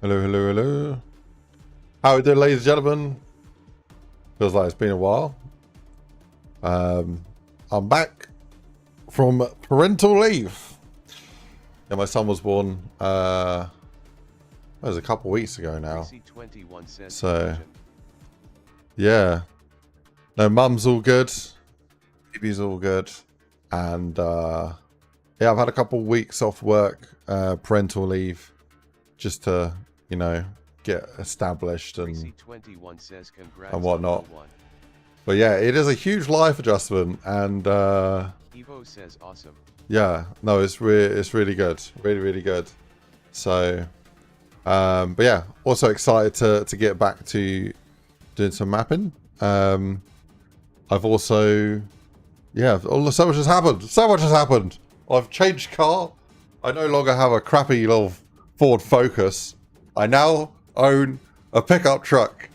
Hello, hello, hello. How are we doing, ladies and gentlemen? Feels like it's been a while. I'm back from parental leave. Yeah, my son was born, it was a couple weeks ago now. So, yeah. No, mum's all good. Baby's all good. And, yeah, I've had a couple weeks off work, parental leave, just to, you know, get established and whatnot. But yeah, it is a huge life adjustment, and Evo says awesome. Yeah, no, it's really good, really good. So, but yeah, also excited to get back to doing some mapping. I've also, yeah, so much has happened. So much has happened. I've changed car. I no longer have a crappy little Ford Focus. I now own a pickup truck,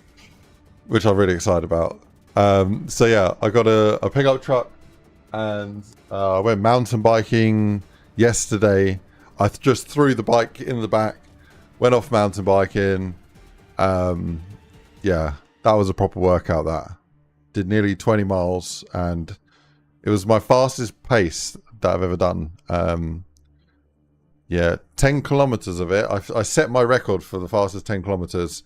which I'm really excited about. So yeah, I got a pickup truck, and I went mountain biking yesterday. I just threw the bike in the back, went off mountain biking. Yeah, that was a proper workout. That did nearly 20 miles, and it was my fastest pace that I've ever done. Yeah, 10 kilometers of it. I set my record for the fastest 10 kilometers,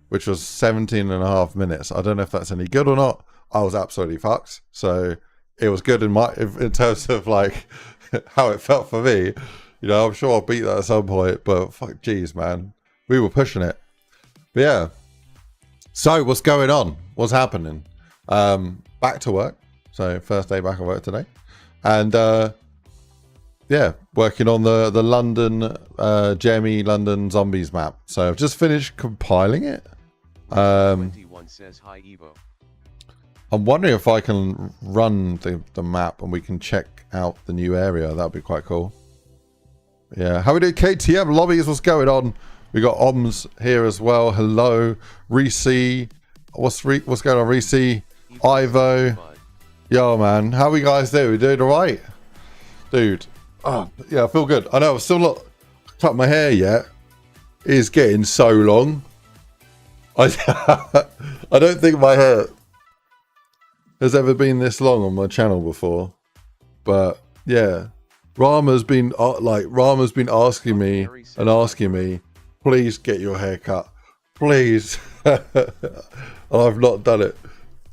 which was 17.5 minutes. I don't know if that's any good or not. I was absolutely fucked. So it was good in terms of like how it felt for me. You know, I'm sure I'll beat that at some point, but fuck, geez, man, we were pushing it. But yeah. So what's going on? What's happening? Back to work. So first day back at work today, and yeah, working on the London, Jamie London Zombies map. So I've just finished compiling it. 21 says hi Evo. I'm wondering if I can run the map and we can check out the new area. That'd be quite cool. Yeah, how we do KTM lobbies? What's going on? We got Oms here as well. Hello, Reese. What's going on, Reese? Ivo. Yo, man, how we guys do? We doing all right, dude? Oh, yeah, I feel good. I know I've still not cut my hair yet. It's getting so long. I don't think my hair has ever been this long on my channel before. But yeah, Rama's been asking me, please get your hair cut, please. And I've not done it.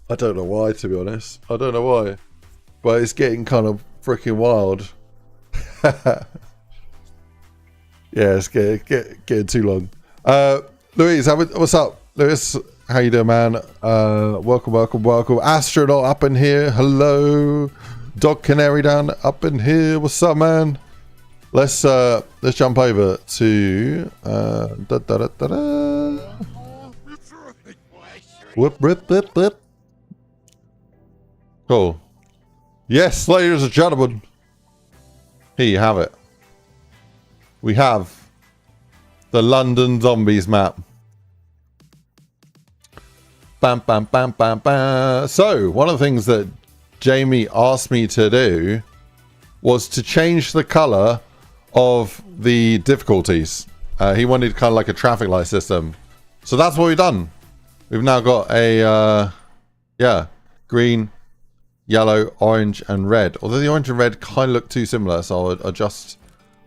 I don't know why, to be honest. I don't know why, but it's getting kind of freaking wild. Yeah, it's getting too long. Louise, what's up? Lewis, how you doing, man? Welcome. Astronaut up in here. Hello. Dog Canary down up in here. What's up, man? Let's jump over to Whip. Cool. Yes, ladies and gentlemen. Here you have it. We have the London Zombies map. Bam. So, one of the things that Jamie asked me to do was to change the color of the difficulties. He wanted kind of like a traffic light system. So that's what we've done. We've now got a, yeah, green, yellow, orange, and red. Although the orange and red kind of look too similar, so I'll adjust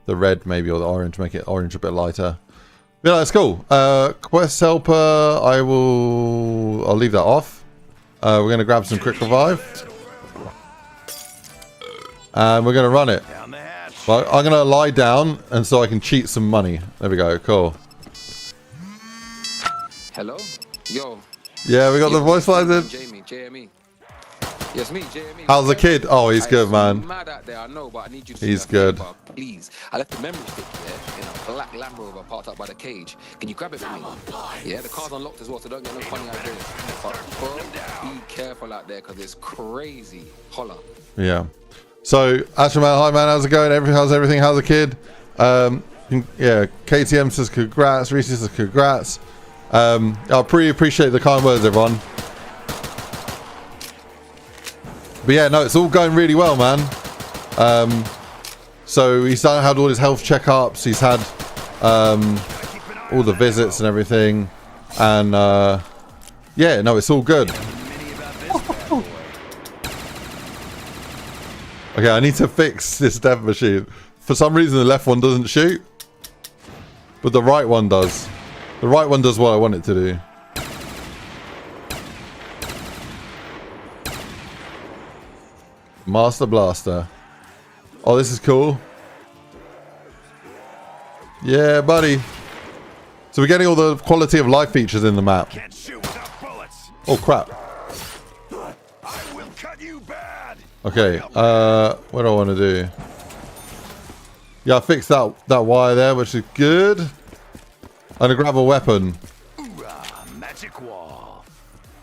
the red maybe, or the orange, make it orange a bit lighter. Yeah, that's cool. Quest helper, I'll leave that off. We're gonna grab some quick revive, and we're gonna run it. But I'm gonna lie down, and so I can cheat some money. There we go. Cool. Hello, yo. Yeah, we got the voice lines in. JME. Yes, me, JME. How's the kid? Oh, he's good, man. Mad out there, I know, but I need you to He's good. Please, I left the memory stick there in a black Land Rover parked up by the cage. Can you grab it for me? Yeah, the car's unlocked as well, so don't get no funny ideas. But bro, be careful out there, because it's crazy. Holla. Yeah. So, Astronaut, hi man, how's it going? How's everything? How's the kid? Yeah, KTM says congrats. Reese says congrats. I pretty appreciate the kind words, everyone. But yeah, no, it's all going really well, man. So he's had all his health checkups. He's had all the visits and everything. And yeah, no, it's all good. Okay, I need to fix this death machine. For some reason, the left one doesn't shoot, but the right one does. The right one does what I want it to do. Master Blaster. Oh, this is cool. Yeah, buddy. So we're getting all the quality of life features in the map. Oh, crap. Okay, what do I want to do? Yeah, I fixed that wire there, which is good. I'm gonna grab a weapon.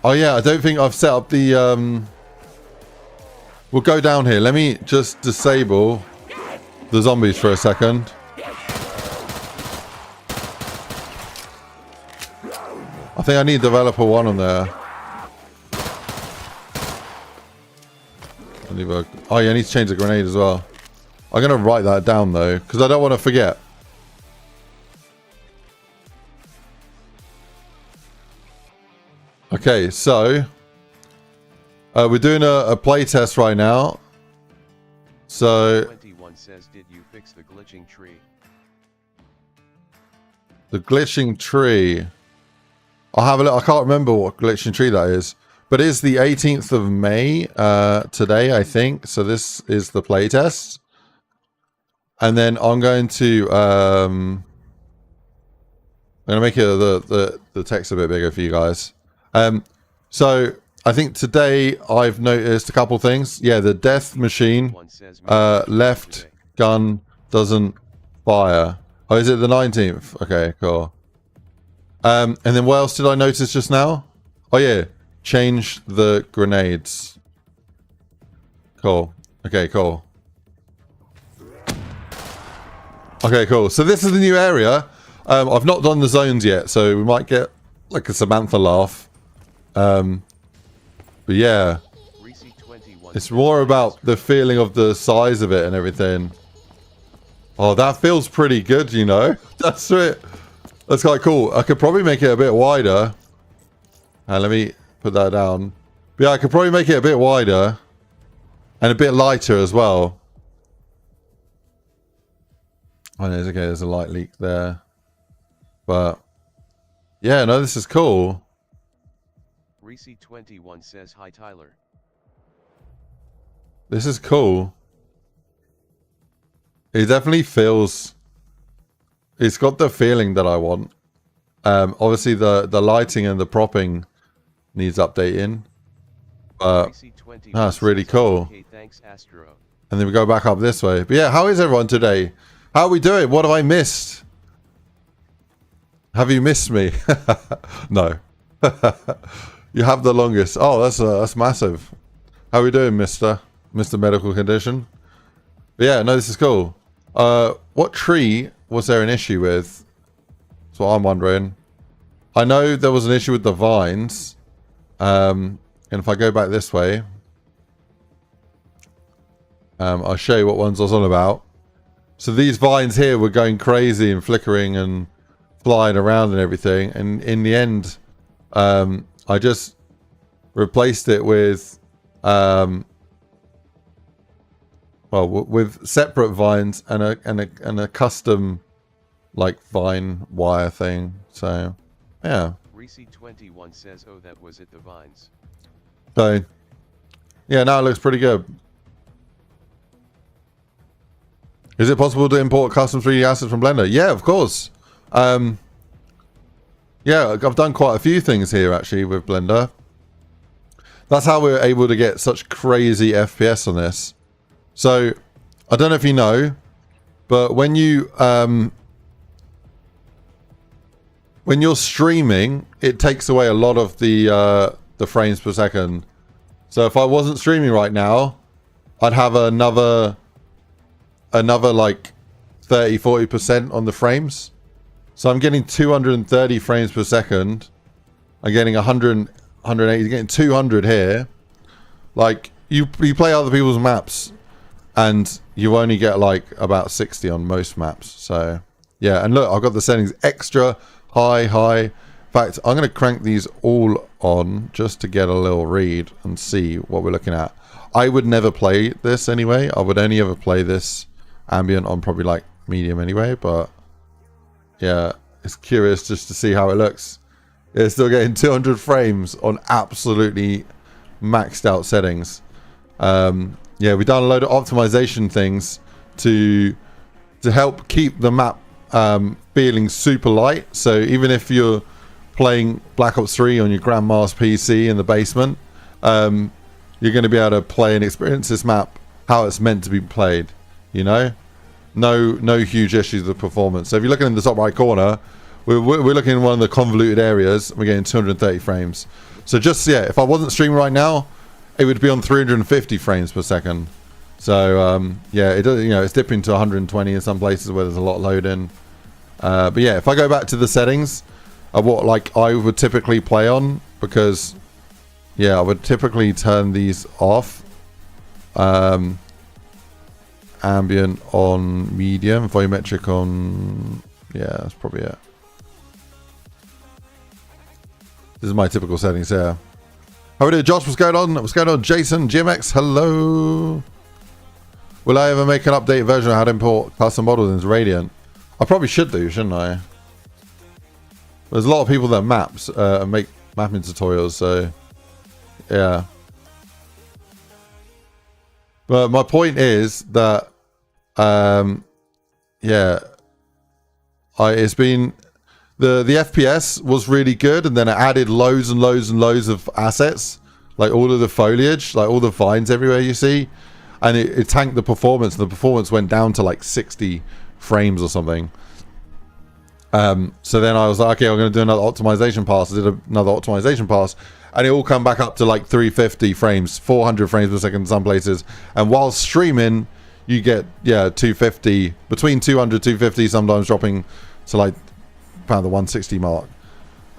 Oh yeah, I don't think I've set up the we'll go down here. Let me just disable the zombies for a second. I think I need developer 1 on there. Oh yeah, I need to change the grenade as well. I'm gonna write that down though, because I don't want to forget. Okay, so we're doing a play test right now. So 21 says, did you fix the glitching tree? The glitching tree. I'll have a look. I can't remember what glitching tree that is, but it's the 18th of May today, I think. So this is the play test, and then I'm going to make it the text a bit bigger for you guys. So I think today I've noticed a couple things. Yeah, the death machine left gun doesn't fire. Oh, is it the 19th? Okay, cool. And then what else did I notice just now? Oh yeah, change the grenades. Cool. Okay, cool. Okay, cool. So this is the new area. I've not done the zones yet, so we might get like a Samantha laugh. But yeah, it's more about the feeling of the size of it and everything. Oh, that feels pretty good, you know. That's it. That's quite cool. I could probably make it a bit wider. Let me put that down. But yeah, I could probably make it a bit wider and a bit lighter as well. Oh, no, okay, there's a light leak there. But yeah, no, this is cool. Reese21 says, hi Tyler. This is cool. It definitely feels... It's got the feeling that I want. Obviously, the lighting and the propping needs updating. But that's really cool. And then we go back up this way. But yeah, how is everyone today? How are we doing? What have I missed? Have you missed me? No. You have the longest. Oh, that's massive. How are we doing, Mr. Medical Condition? But yeah, no, this is cool. What tree was there an issue with? That's what I'm wondering. I know there was an issue with the vines. And if I go back this way, I'll show you what ones I was on about. So these vines here were going crazy and flickering and flying around and everything. And in the end, I just replaced it with, with separate vines and a custom like vine wire thing. So yeah. Reese21 says, oh, that was it, the vines. So yeah, now it looks pretty good. Is it possible to import custom 3D assets from Blender? Yeah, of course. Yeah, I've done quite a few things here actually with Blender. That's how we're able to get such crazy FPS on this. So I don't know if you know, but when you're streaming, it takes away a lot of the frames per second. So if I wasn't streaming right now, I'd have another like 30-40% on the frames. So I'm getting 230 frames per second. I'm getting 100, 180, getting 200 here. Like you play other people's maps and you only get like about 60 on most maps. So yeah, and look, I've got the settings extra high, high. In fact, I'm going to crank these all on just to get a little read and see what we're looking at. I would never play this anyway. I would only ever play this ambient on probably like medium anyway, but yeah, it's curious just to see how it looks. It's still getting 200 frames on absolutely maxed out settings. Yeah, we've done a load of optimization things to help keep the map feeling super light. So even if you're playing Black Ops 3 on your grandma's PC in the basement, you're going to be able to play and experience this map how it's meant to be played, you know? No huge issues with performance. So if you're looking in the top right corner, we're looking in one of the convoluted areas. We're getting 230 frames. So just, yeah, if I wasn't streaming right now, it would be on 350 frames per second. So yeah, it does, you know, it's dipping to 120 in some places where there's a lot of loading. But yeah, if I go back to the settings of what like I would typically play on, because yeah, I would typically turn these off. Ambient on medium, volumetric on, yeah, that's probably it. This is my typical settings here. How are we doing, Josh? What's going on? What's going on, Jason? GMX, hello. Will I ever make an updated version of how to import custom models into Radiant? I probably should do, shouldn't I? There's a lot of people that maps make mapping tutorials, so yeah. But my point is that yeah, it's been the FPS was really good, and then it added loads and loads and loads of assets, like all of the foliage, like all the vines everywhere you see, and it tanked the performance, and the performance went down to like 60 frames or something. So then I was like, okay, I'm going to do another optimization pass. I did another optimization pass, and it all come back up to like 350 frames, 400 frames per second in some places. And while streaming, you get, yeah, 250, between 200, 250, sometimes dropping to like around the 160 mark.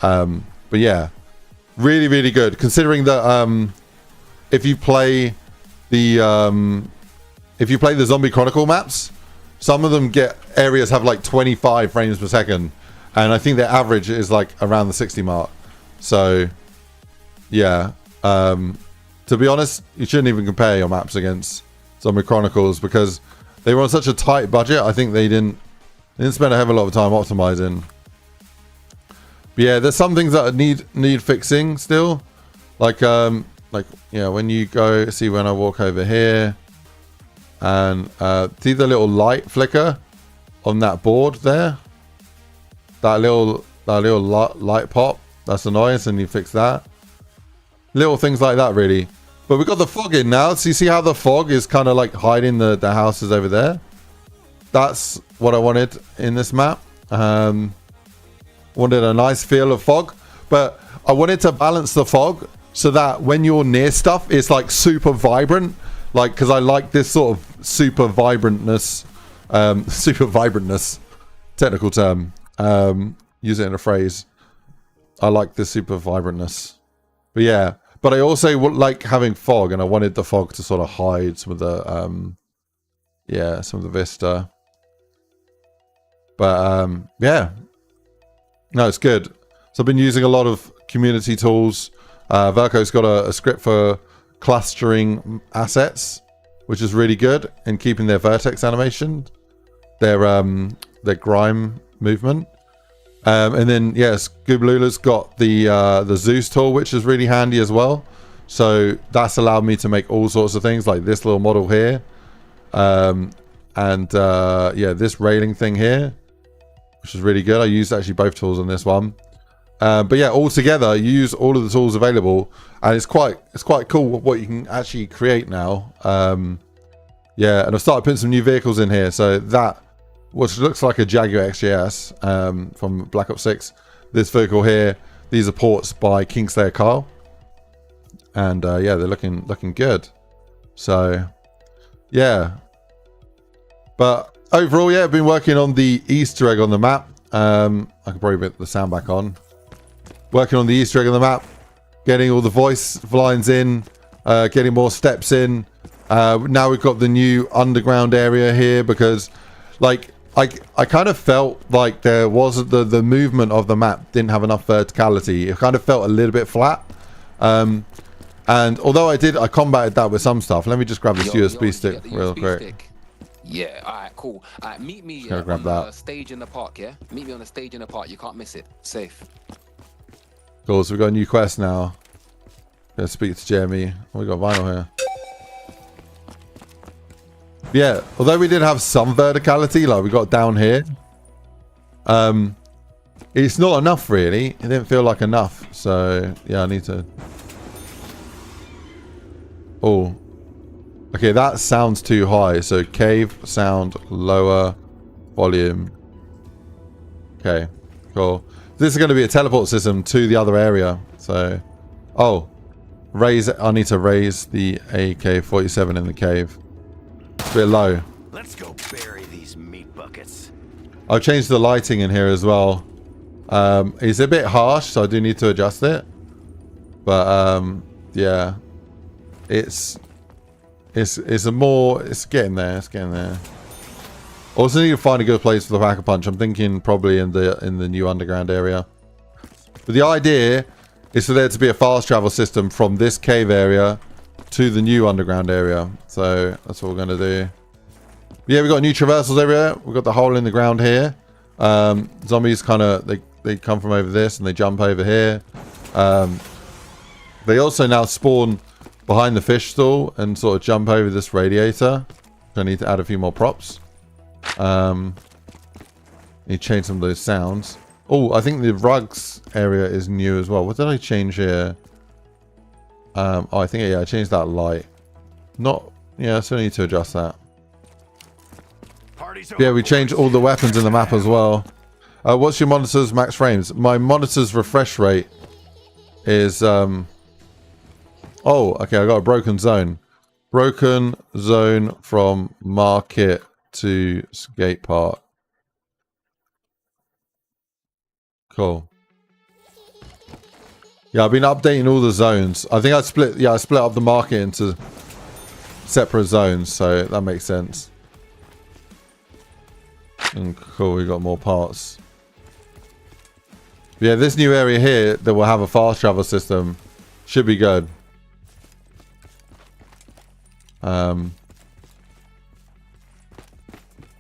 But yeah, really, really good. Considering that if you play the Zombie Chronicle maps, some of them get areas have like 25 frames per second, and I think their average is like around the 60 mark. So yeah, to be honest, you shouldn't even compare your maps against Zombie Chronicles, because they were on such a tight budget. I think they didn't spend a hell of a lot of time optimizing. But yeah, there's some things that need fixing still, like yeah, when you go see, when I walk over here and see the little light flicker on that board there, that little light pop, that's annoying, and you fix that. Little things like that, really. But we've got the fog in now, so you see how the fog is kind of like hiding the houses over there. That's what I wanted in this map. Wanted a nice feel of fog, but I wanted to balance the fog so that when you're near stuff, it's like super vibrant. Like, because I like this sort of super vibrantness, technical term. Use it in a phrase. I like this super vibrantness. But yeah, but I also like having fog, and I wanted the fog to sort of hide some of the, yeah, some of the vista. But yeah, no, it's good. So I've been using a lot of community tools. Verco's got a script for clustering assets, which is really good in keeping their vertex animation, their grime movement. And then yes, Goobalula's got the Zeus tool, which is really handy as well. So that's allowed me to make all sorts of things, like this little model here, and yeah, this railing thing here, which is really good. I used actually both tools on this one. But yeah, all together, you use all of the tools available, and it's quite cool what you can actually create now. Yeah, and I've started putting some new vehicles in here. So that, which looks like a Jaguar XJS from Black Ops 6. This vehicle here, these are ports by Kingslayer Kyle, and yeah, they're looking good. So yeah, but overall, yeah, I've been working on the Easter egg on the map. I can probably put the sound back on. Working on the Easter egg on the map, getting all the voice lines in, getting more steps in. Now we've got the new underground area here, because like I kind of felt like there was the movement of the map didn't have enough verticality. It kind of felt a little bit flat. And although I combated that with some stuff. Let me just grab this USB stick real quick. Yeah, all right, cool. All right, meet me grab on the that. stage in the park, yeah? Meet me on the stage in the park. You can't miss it. Safe. Cool, so we've got a new quest now. Gonna speak to Jeremy. Oh, we got vinyl here. Yeah, although we did have some verticality, like we got down here. It's not enough really. It didn't feel like enough. So yeah, I need to. Oh. Okay, that sounds too high. So cave sound lower volume. Okay, cool. This is going to be a teleport system to the other area. So, oh, raise. I need to raise the AK-47 in the cave. It's a bit low. Let's go bury these meat buckets. I'll change the lighting in here as well. It's a bit harsh, so I do need to adjust it. But yeah, it's getting there. It's getting there. Also need to find a good place for the Pack-a-Punch. I'm thinking probably in the new underground area. But the idea is for there to be a fast travel system from this cave area to the new underground area. So that's what we're going to do. Yeah, we've got new traversals area. We've got the hole in the ground here. Zombies kind of, they come from over this and they jump over here. They also now spawn behind the fish stall and sort of jump over this radiator. I need to add a few more props. Need to change some of those sounds. Oh, I think the rugs area is new as well. What did I change here? Oh, I think, yeah, I changed that light. Yeah, I still need to adjust that. Yeah, we changed all the weapons in the map as well. What's your monitor's max frames? My monitor's refresh rate is... Oh, okay, I got a broken zone. Broken zone from market to skate park. Cool. Yeah, I've been updating all the zones. I think I split up the market into separate zones, so that makes sense. And cool, we got more parts. Yeah, this new area here that will have a fast travel system should be good.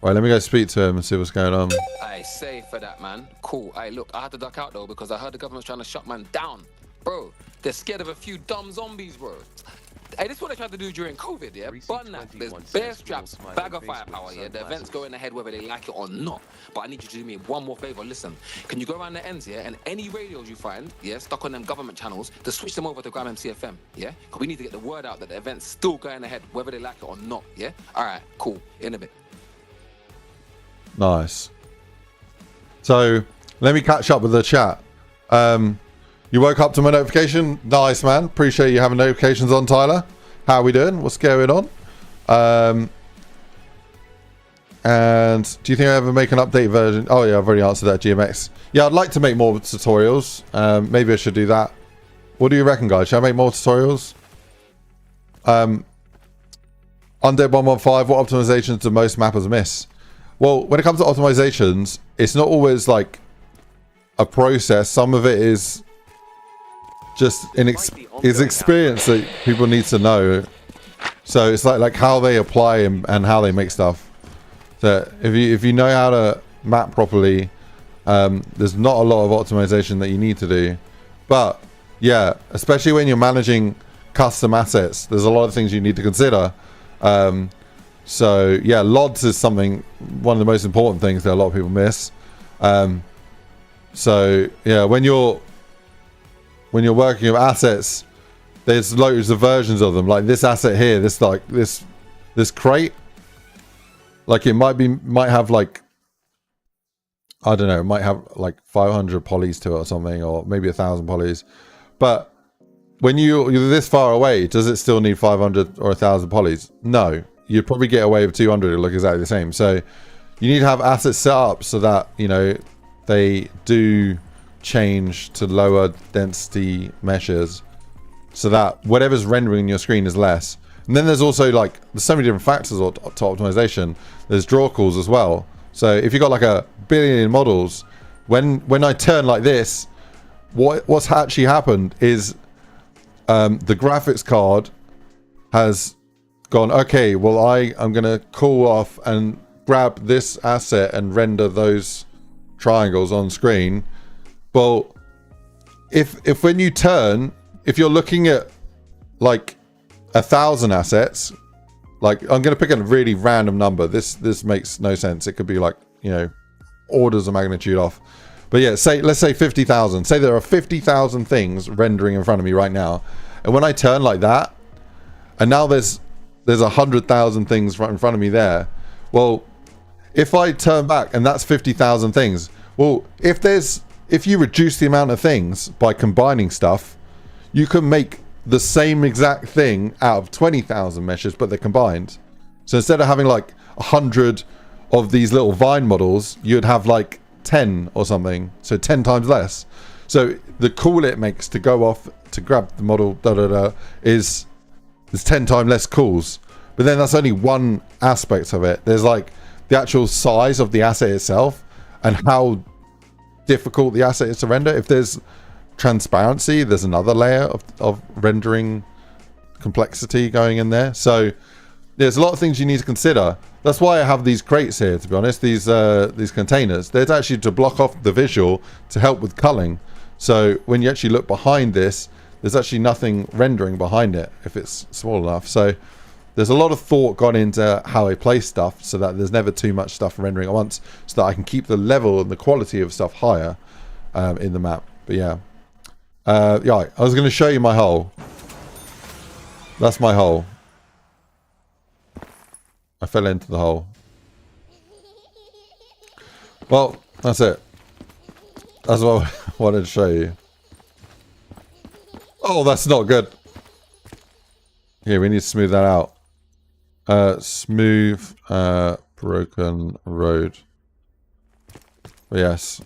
Right, let me go speak to him and see what's going on. Aye, safe for that, man. Cool. Aye, look, I had to duck out though because I heard the government's trying to shut man down. Bro, they're scared of a few dumb zombies, bro. Hey, this is what they tried to do during COVID, yeah? Bun that. There's bear straps, bag of firepower, yeah? The event's going ahead whether they like it or not. But I need you to do me one more favor. Listen, can you go around the ends, yeah? And any radios you find, yeah, stuck on them government channels, to switch them over to Gram MCFM, yeah? Because we need to get the word out that the event's still going ahead whether they like it or not, yeah? All right, cool. In a bit. Nice. So, let me catch up with the chat. You woke up to my notification. Nice, man. Appreciate you having notifications on, Tyler. How are we doing? What's going on? And do you think I ever make an update version? Oh, yeah, I've already answered that, GMX. Yeah, I'd like to make more tutorials. Maybe I should do that. What do you reckon, guys? Should I make more tutorials? Undead 115, what optimizations do most mappers miss? Well, when it comes to optimizations, it's not always like a process. Some of it is just experience that people need to know. So it's like how they apply and how they make stuff. So if you know how to map properly, there's not a lot of optimization that you need to do. But yeah, especially when you're managing custom assets, there's a lot of things you need to consider. So yeah, LODs is one of the most important things that a lot of people miss. So yeah, when you're working with assets, there's loads of versions of them. Like this asset here, this crate, like it might have like, I don't know, it might have like 500 polys to it or something, or maybe 1,000 polys. But when you're this far away, does it still need 500 or 1,000 polys? No, you'd probably get away with 200. It'll look exactly the same. So you need to have assets set up so that, you know, they do change to lower density meshes so that whatever's rendering your screen is less. And then there's also like, there's so many different factors to optimization. There's draw calls as well. So if you've got like a billion models, when I turn like this, what's actually happened is the graphics card has gone, okay, well I'm going to call off and grab this asset and render those triangles on screen. Well, if when you turn, if you're looking at like 1,000 assets, like I'm going to pick a really random number. This makes no sense. It could be like, you know, orders of magnitude off. But yeah, let's say 50,000. Say there are 50,000 things rendering in front of me right now. And when I turn like that, and now there's 100,000 things right in front of me there. Well, if I turn back and that's 50,000 things, well, if you reduce the amount of things by combining stuff, you can make the same exact thing out of 20,000 meshes, but they're combined. So instead of having like 100 of these little vine models, you'd have like 10 or something. So 10 times less. So the call it makes to go off to grab the model is 10 times less calls. But then that's only one aspect of it. There's like the actual size of the asset itself and how difficult the asset is to render. If there's transparency, there's another layer of rendering complexity going in there. So there's a lot of things you need to consider. That's why I have these crates here, to be honest, these containers. They're actually to block off the visual to help with culling. So when you actually look behind this, there's actually nothing rendering behind it if it's small enough. So there's a lot of thought gone into how I place stuff so that there's never too much stuff rendering at once, so that I can keep the level and the quality of stuff higher in the map. But yeah. Yeah, I was going to show you my hole. That's my hole. I fell into the hole. Well, that's it. That's what I wanted to show you. Oh, that's not good. Here, we need to smooth that out. Smooth broken road. But yes.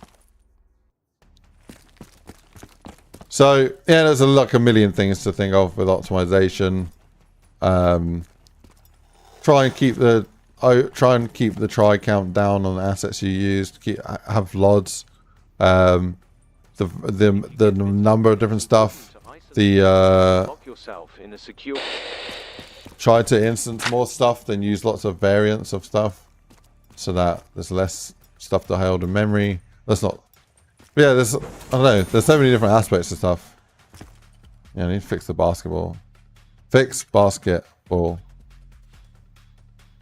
So yeah, there's like a million things to think of with optimization. Try and keep the try count down on the assets you use. Have LODs. The number of different stuff. Try to instance more stuff, then use lots of variants of stuff, so that there's less stuff to hold in memory. That's not. Yeah, I don't know. There's so many different aspects of stuff. Yeah, I need to fix the basketball. Fix basketball.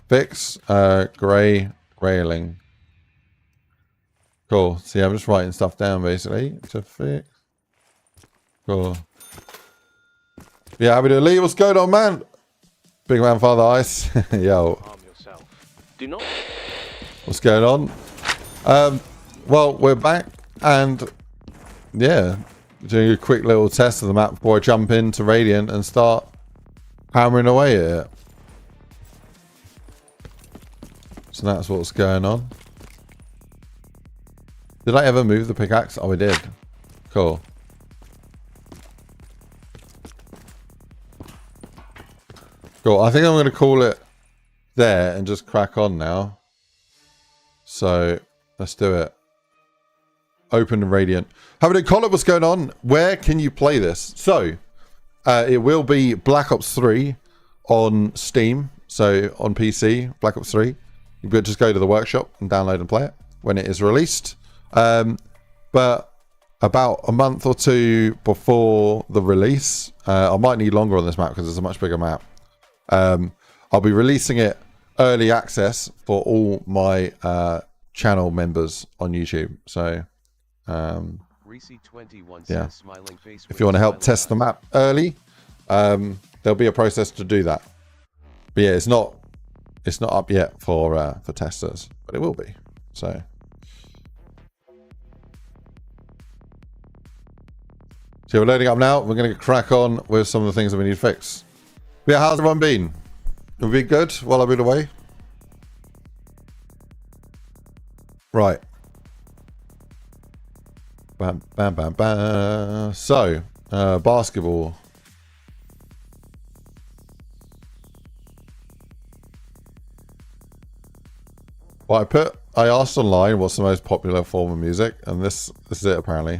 Fix grayling. Cool. See, I'm just writing stuff down basically to fix. Cool. Yeah, happy to leave. What's going on, man? Big man, Father Ice. Yo. Do not. What's going on? Well, we're back, and yeah, doing a quick little test of the map before I jump into Radiant and start hammering away at it. So that's what's going on. Did I ever move the pickaxe? Oh, I did. Cool. Cool. I think I'm going to call it there and just crack on now. So let's do it. Open Radiant. Having a call it, what's going on? Where can you play this? So it will be Black Ops 3 on Steam. So on PC, Black Ops 3. You could just go to the workshop and download and play it when it is released. But about a month or two before the release, I might need longer on this map because it's a much bigger map. I'll be releasing it early access for all my channel members on YouTube. So yeah, if you want to help test the map early, there'll be a process to do that. But yeah, it's not up yet for testers, but it will be. So we're loading up now. We're going to crack on with some of the things that we need to fix. Yeah, how's everyone been? Have we been good while I've been away? Right. Bam, bam, bam, bam. So, basketball. What I put? I asked online what's the most popular form of music, and this is it apparently.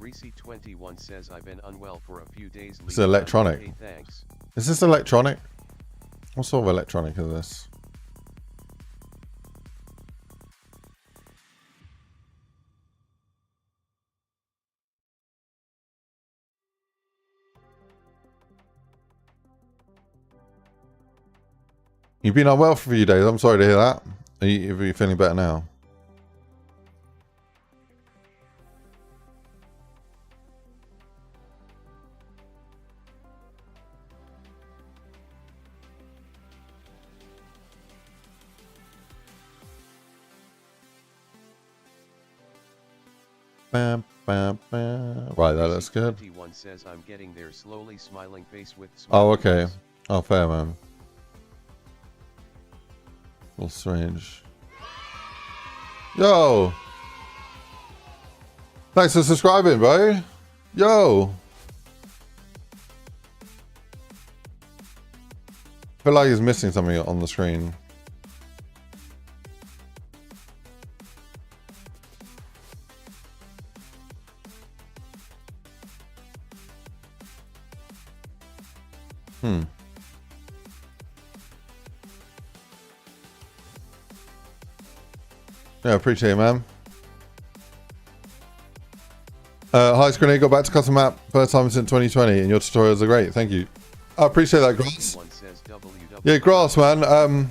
Reese21 says I've been unwell for a few days. It's electronic. Hey, thanks. Is this electronic? What sort of electronic is this? You've been unwell for a few days. I'm sorry to hear that. Are you feeling better now? Bam, bam, bam. Right, that looks good. Reese21 says I'm getting there slowly, smiling face with Oh, smiling okay. face. Oh, fair, man. A little strange. Yo! Thanks for subscribing, bro. Yo! I feel like he's missing something on the screen. Yeah, appreciate it, man. IceGrenade got back to custom map first time since 2020, and your tutorials are great. Thank you. I appreciate that, Grass. One says WW. Yeah, Grass, man.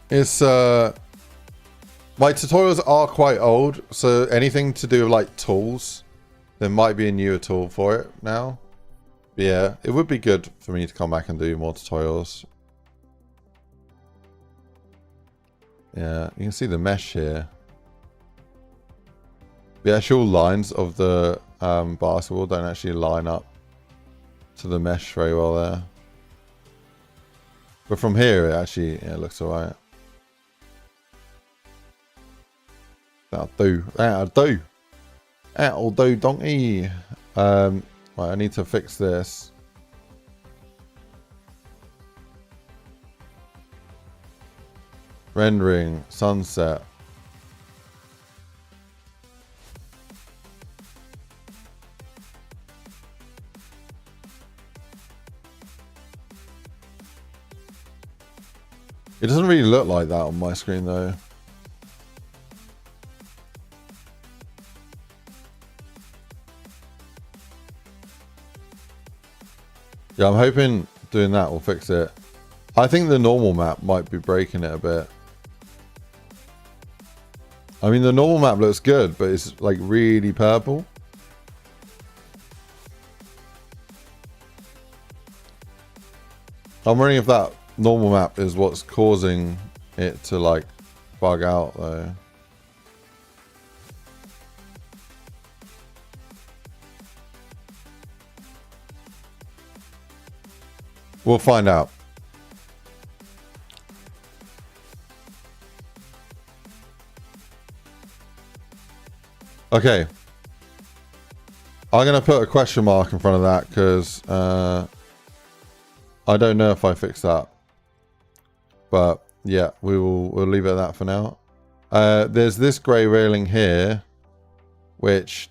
It's my tutorials are quite old, so anything to do with like tools, there might be a newer tool for it now. But yeah, it would be good for me to come back and do more tutorials. Yeah, you can see the mesh here. The actual lines of the basketball don't actually line up to the mesh very well there. But from here, it actually looks alright. That'll do. That'll do. That'll do, donkey. Right, I need to fix this. Rendering, sunset. It doesn't really look like that on my screen though. Yeah, I'm hoping doing that will fix it. I think the normal map might be breaking it a bit. I mean, the normal map looks good, but it's like really purple. I'm wondering if that normal map is what's causing it to like bug out though. We'll find out. Okay. I'm going to put a question mark in front of that because I don't know if I fixed that. But yeah, we'll leave it at that for now. There's this grey railing here, which,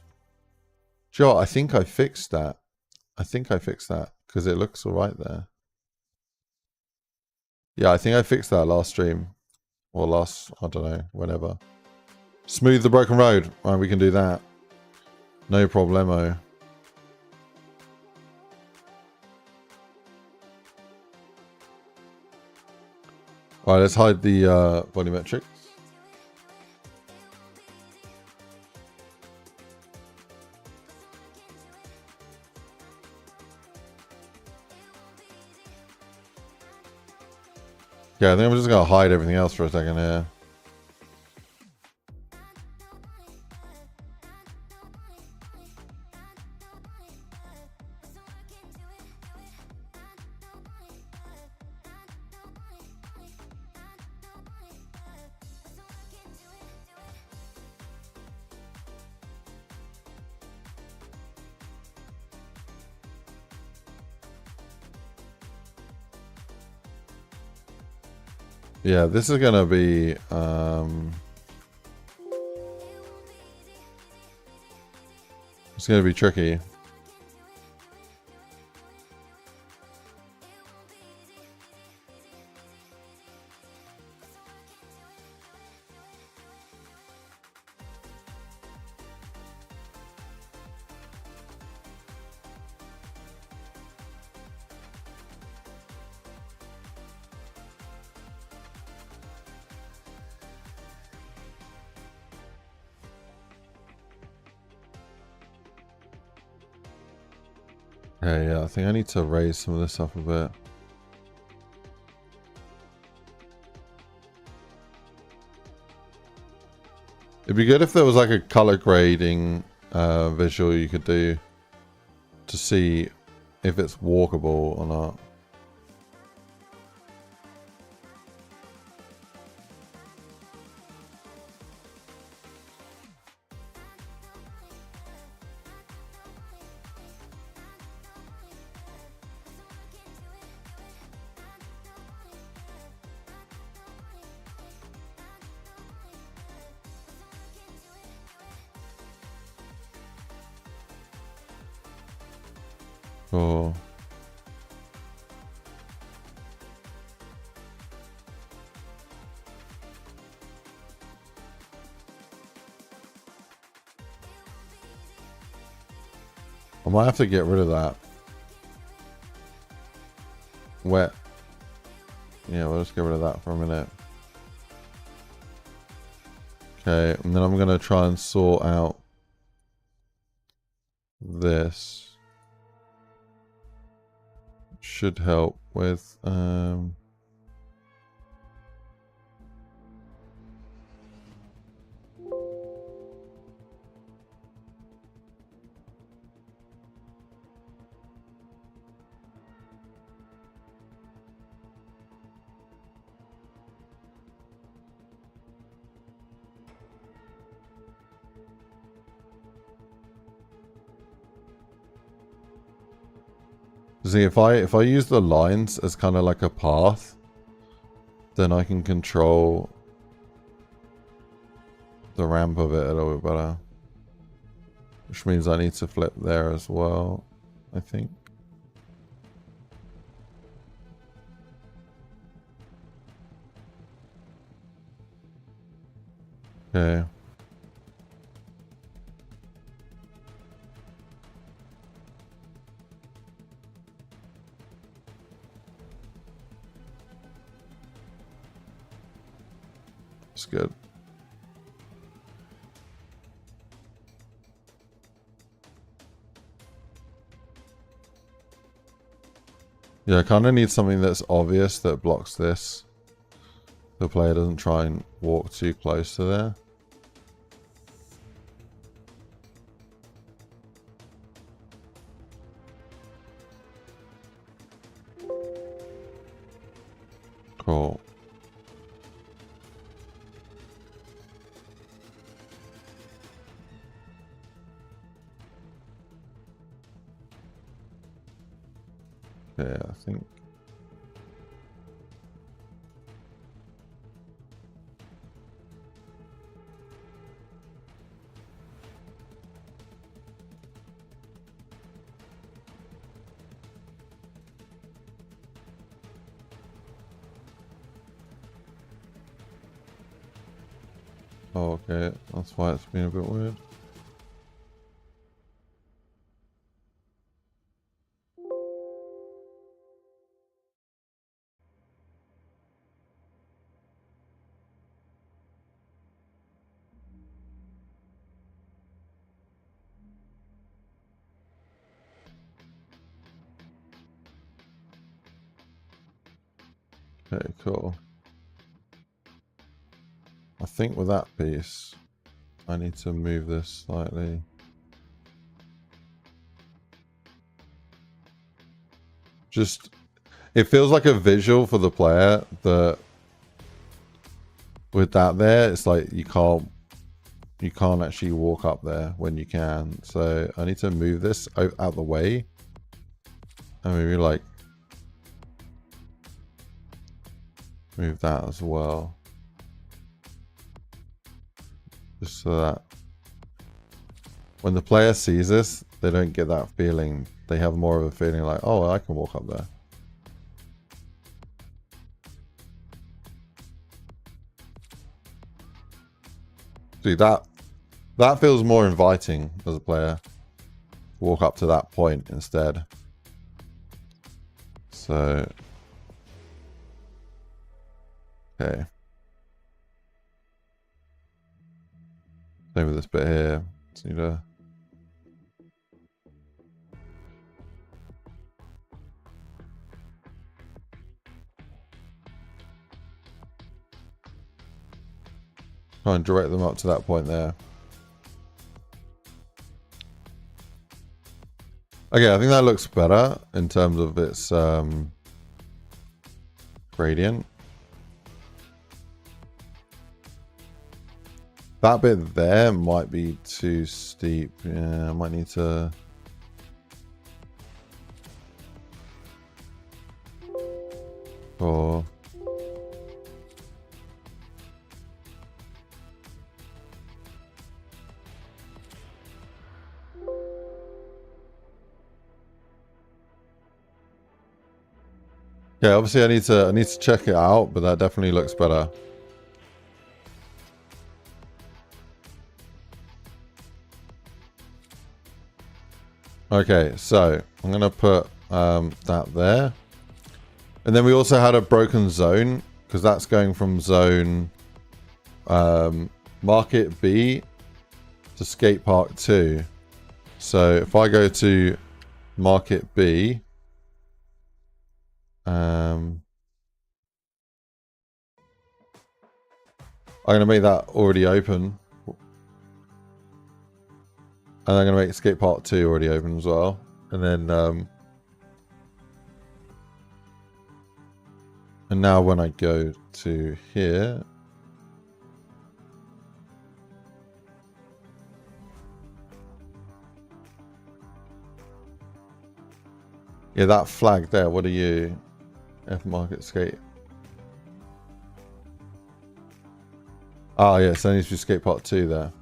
Joe, I think I fixed that. I think I fixed that because it looks all right there. Yeah, I think I fixed that last stream. Or last, I don't know, whenever. Smooth the broken road. Right, we can do that. No problemo. Alright, let's hide the volumetric. Yeah, I think I'm just going to hide everything else for a second here. Yeah, this is gonna be it's gonna be tricky. Okay, yeah, I think I need to raise some of this up a bit. It'd be good if there was like a color grading visual you could do to see if it's walkable or not. Cool. I might have to get rid of that. Wet. Yeah, we'll just get rid of that for a minute. Okay, and then I'm going to try and sort out this. Should help with see, if I use the lines as kind of like a path, then I can control the ramp of it a little bit better. Which means I need to flip there as well, I think. Okay. It's good. Yeah, I kind of need something that's obvious that blocks this. The player doesn't try and walk too close to there. Cool. Yeah, I think. Oh, okay. That's why it's been a bit weird. Okay, cool. I think with that piece, I need to move this slightly. Just, it feels like a visual for the player that with that there, it's like you can't actually walk up there when you can. So I need to move this out the way. And maybe like Move that as well. Just so that when the player sees this, they don't get that feeling. They have more of a feeling like, oh, I can walk up there. See, that feels more inviting as a player. Walk up to that point instead. So, okay. Same with this bit here. Just need to... try and direct them up to that point there. Okay, I think that looks better in terms of its gradient. That bit there might be too steep. Yeah, I might need to... Or... Yeah, obviously I need to check it out, but that definitely looks better. Okay, so I'm gonna put that there, and then we also had a broken zone because that's going from zone Market B to Skate Park 2. So if I go to Market B, I'm gonna make that already open. And I'm going to make Skate Park 2 already open as well. And then, and now when I go to here, yeah, that flag there, what are you? F Market Skate. Oh, yeah, so there needs to be Skate Park 2 there.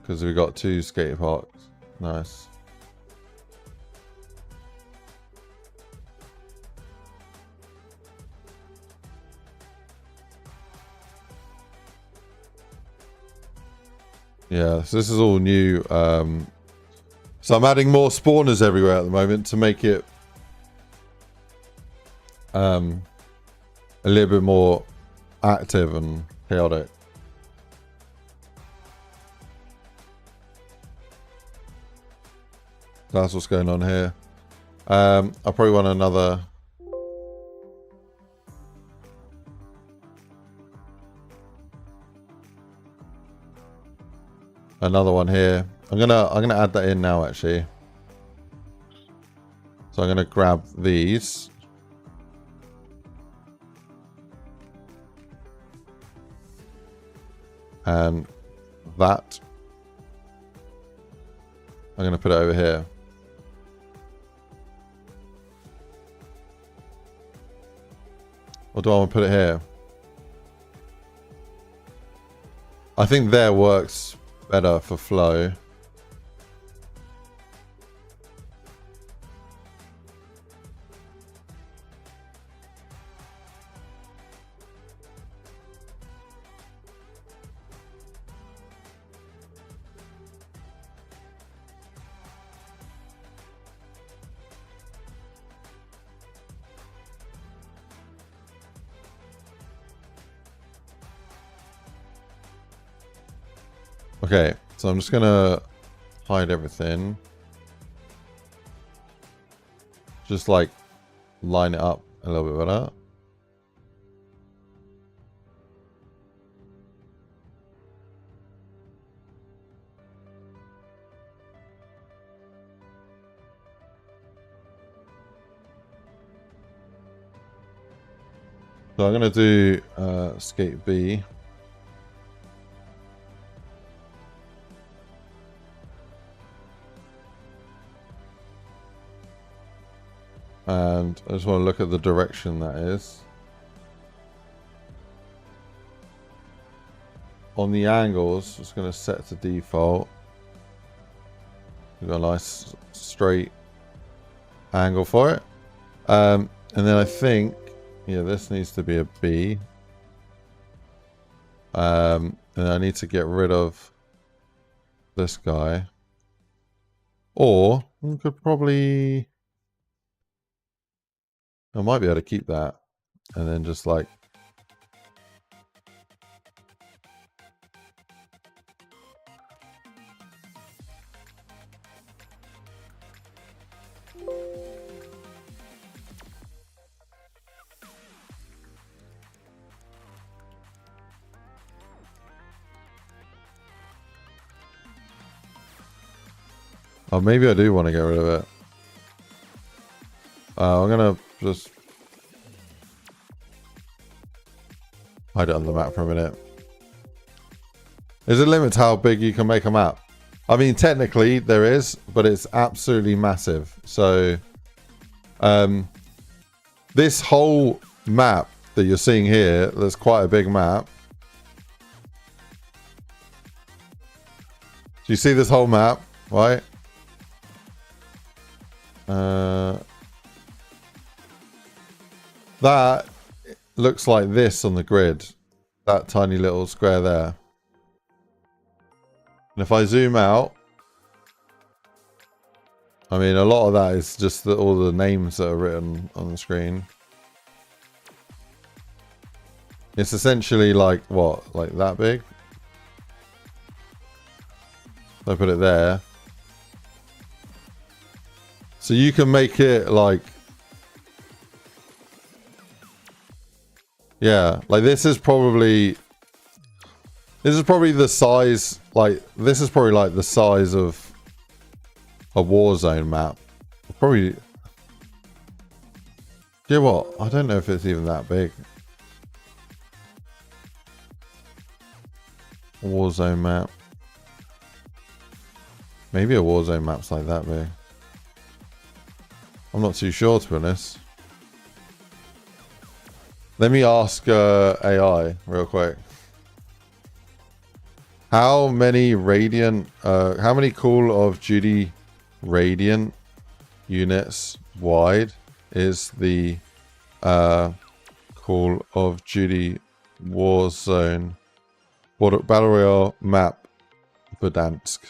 Because we got 2 skate parks. Nice. Yeah, so this is all new. So I'm adding more spawners everywhere at the moment to make it a little bit more active and chaotic. That's what's going on here. I probably want another. Another one here. I'm gonna add that in now actually. So I'm gonna grab these. And that. I'm gonna put it over here. Or do I want to put it here? I think there works better for flow. Okay, so I'm just gonna hide everything. Just like line it up a little bit better. So I'm gonna do skate B. And I just want to look at the direction that is. On the angles, it's going to set to default. We've got a nice straight angle for it. And then I think, yeah, this needs to be a B. And I need to get rid of this guy. Or we could probably... I might be able to keep that. And then just like... Oh, maybe I do want to get rid of it. I'm going to just hide it on the map for a minute. There's a limit to how big you can make a map. I mean, technically there is, but it's absolutely massive. So, this whole map that you're seeing here, there's quite a big map. Do you see this whole map, right? That looks like this on the grid. That tiny little square there. And if I zoom out, I mean, a lot of that is just all the names that are written on the screen. It's essentially like, what? Like that big? I put it there. So you can make it like... Yeah, like this is probably the size, like this is probably like the size of a Warzone map. Probably, you know what? I don't know if it's even that big. Warzone map. Maybe a Warzone map's like that big. I'm not too sure, to be honest. Let me ask AI real quick. How many how many Call of Duty Radiant units wide is the Call of Duty Warzone Battle Royale map Verdansk?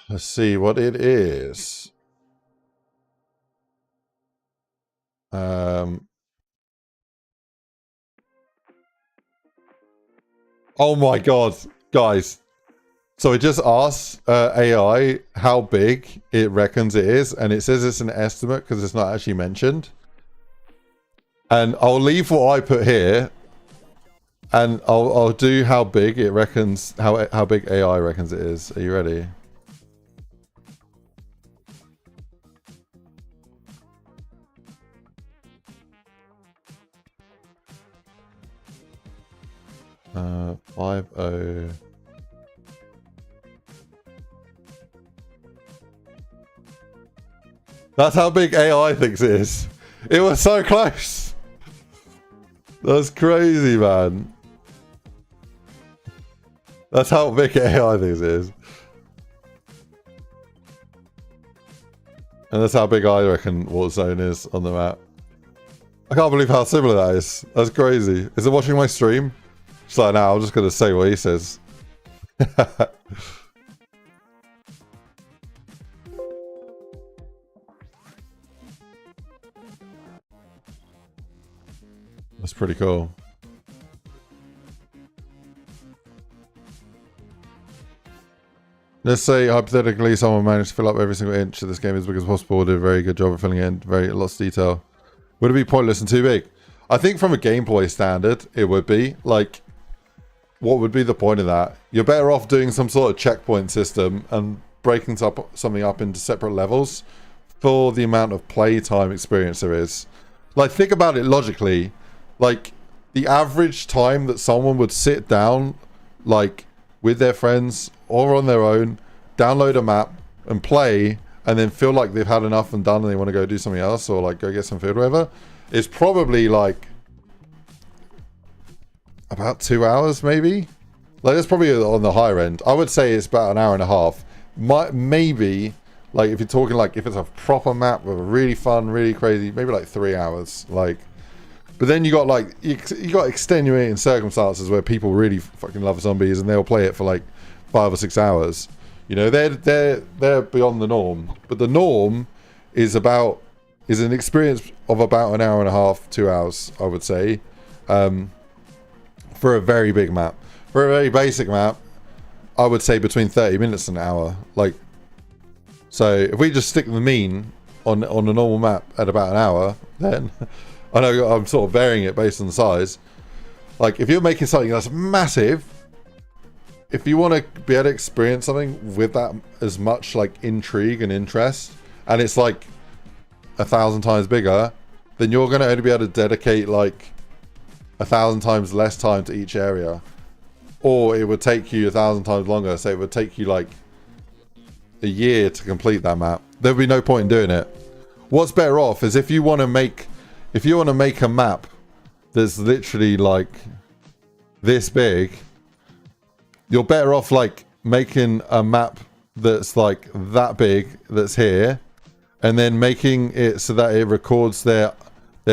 Let's see what it is. Oh my god, guys. So it just asks AI how big it reckons it is, and it says it's an estimate because it's not actually mentioned. And I'll leave what I put here, and I'll do how big it reckons, how big AI reckons it is. Are you ready? Uh, 50. That's how big AI thinks it is. It was so close. That's crazy, man. That's how big AI thinks it is. And that's how big I reckon Warzone is on the map. I can't believe how similar that is. That's crazy. Is it watching my stream? It's like, now I'm just going to say what he says. That's pretty cool. Let's say, hypothetically, someone managed to fill up every single inch of this game as big as possible, did a very good job of filling it in, lots of detail. Would it be pointless and too big? I think from a gameplay standard, it would be. Like, what would be the point of that? You're better off doing some sort of checkpoint system and breaking something up into separate levels for the amount of playtime experience there is. Like, think about it logically. Like, the average time that someone would sit down, like, with their friends or on their own download a map and play, and then feel like they've had enough and done and they want to go do something else or like go get some food or whatever, it's probably like about 2 hours maybe. Like that's probably on the higher end. I would say it's about an hour and a half. Maybe like if you're talking like if it's a proper map with a really fun, really crazy, maybe like 3 hours. Like, but then you got like you got extenuating circumstances where people really fucking love zombies and they'll play it for like 5 or 6 hours. You know, they're beyond the norm. But the norm is an experience of about an hour and a half, 2 hours, I would say, for a very big map. For a very basic map, I would say between 30 minutes and an hour. Like, so if we just stick the mean on a normal map at about an hour, then I know I'm sort of varying it based on the size. Like, if you're making something that's massive, if you want to be able to experience something with that as much like intrigue and interest, and it's like 1,000 times bigger, then you're going to only be able to dedicate like 1,000 times less time to each area, or it would take you 1,000 times longer. So it would take you like a year to complete that map. There would be no point in doing it. What's better off is if you want to make a map that's literally like this big, you're better off like making a map that's like that big, that's here, and then making it so that it records their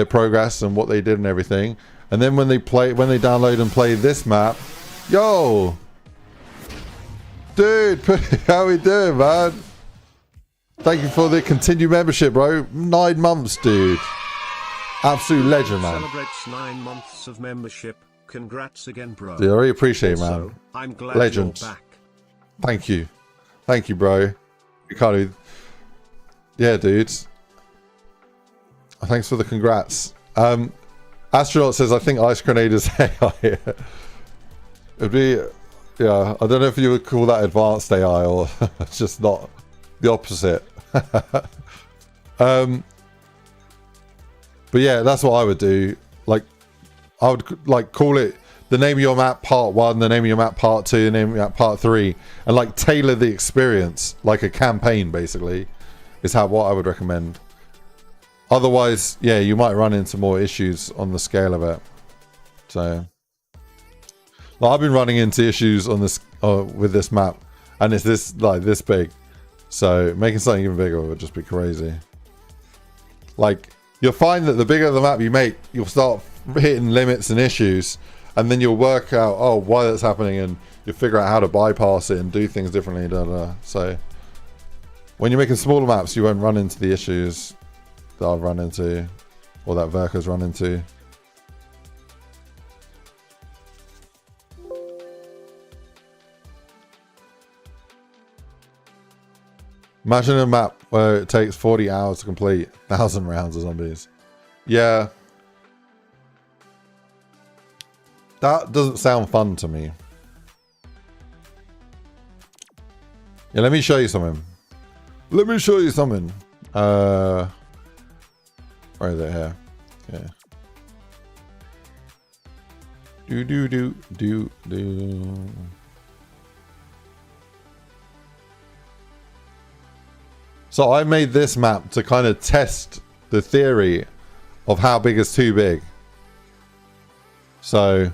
progress and what they did and everything. And then when they download and play this map, yo, dude, how we doing, man? Thank you for the continued membership, bro. 9 months, dude. Absolute legend, man. Celebrates 9 months of membership. Congrats again, bro. Dude, I really appreciate it, man. Also, I'm glad Legend. you're back. Thank you. Thank you, bro. You can't do... Yeah, dude. Thanks for the congrats. Astronaut says, I think IceGrenade is AI. It'd be... Yeah, I don't know if you would call that advanced AI or just not the opposite. But yeah, that's what I would do. Like, I would like call it the name of your map part 1, the name of your map part 2, the name of your map part 3, and like tailor the experience like a campaign. Basically, is what I would recommend. Otherwise, yeah, you might run into more issues on the scale of it. So, like, I've been running into issues on this with this map, and it's this big. So making something even bigger would just be crazy. Like, you'll find that the bigger the map you make, you'll start hitting limits and issues, and then you'll work out why that's happening, and you'll figure out how to bypass it and do things differently. So when you're making smaller maps, you won't run into the issues that I've run into, or that Verka's run into. Imagine a map where it takes 40 hours to complete 1,000 rounds of zombies. Yeah. That doesn't sound fun to me. Yeah, let me show you something. Let me show you something. Where is it here? Yeah. Do. So I made this map to kind of test the theory of how big is too big. So,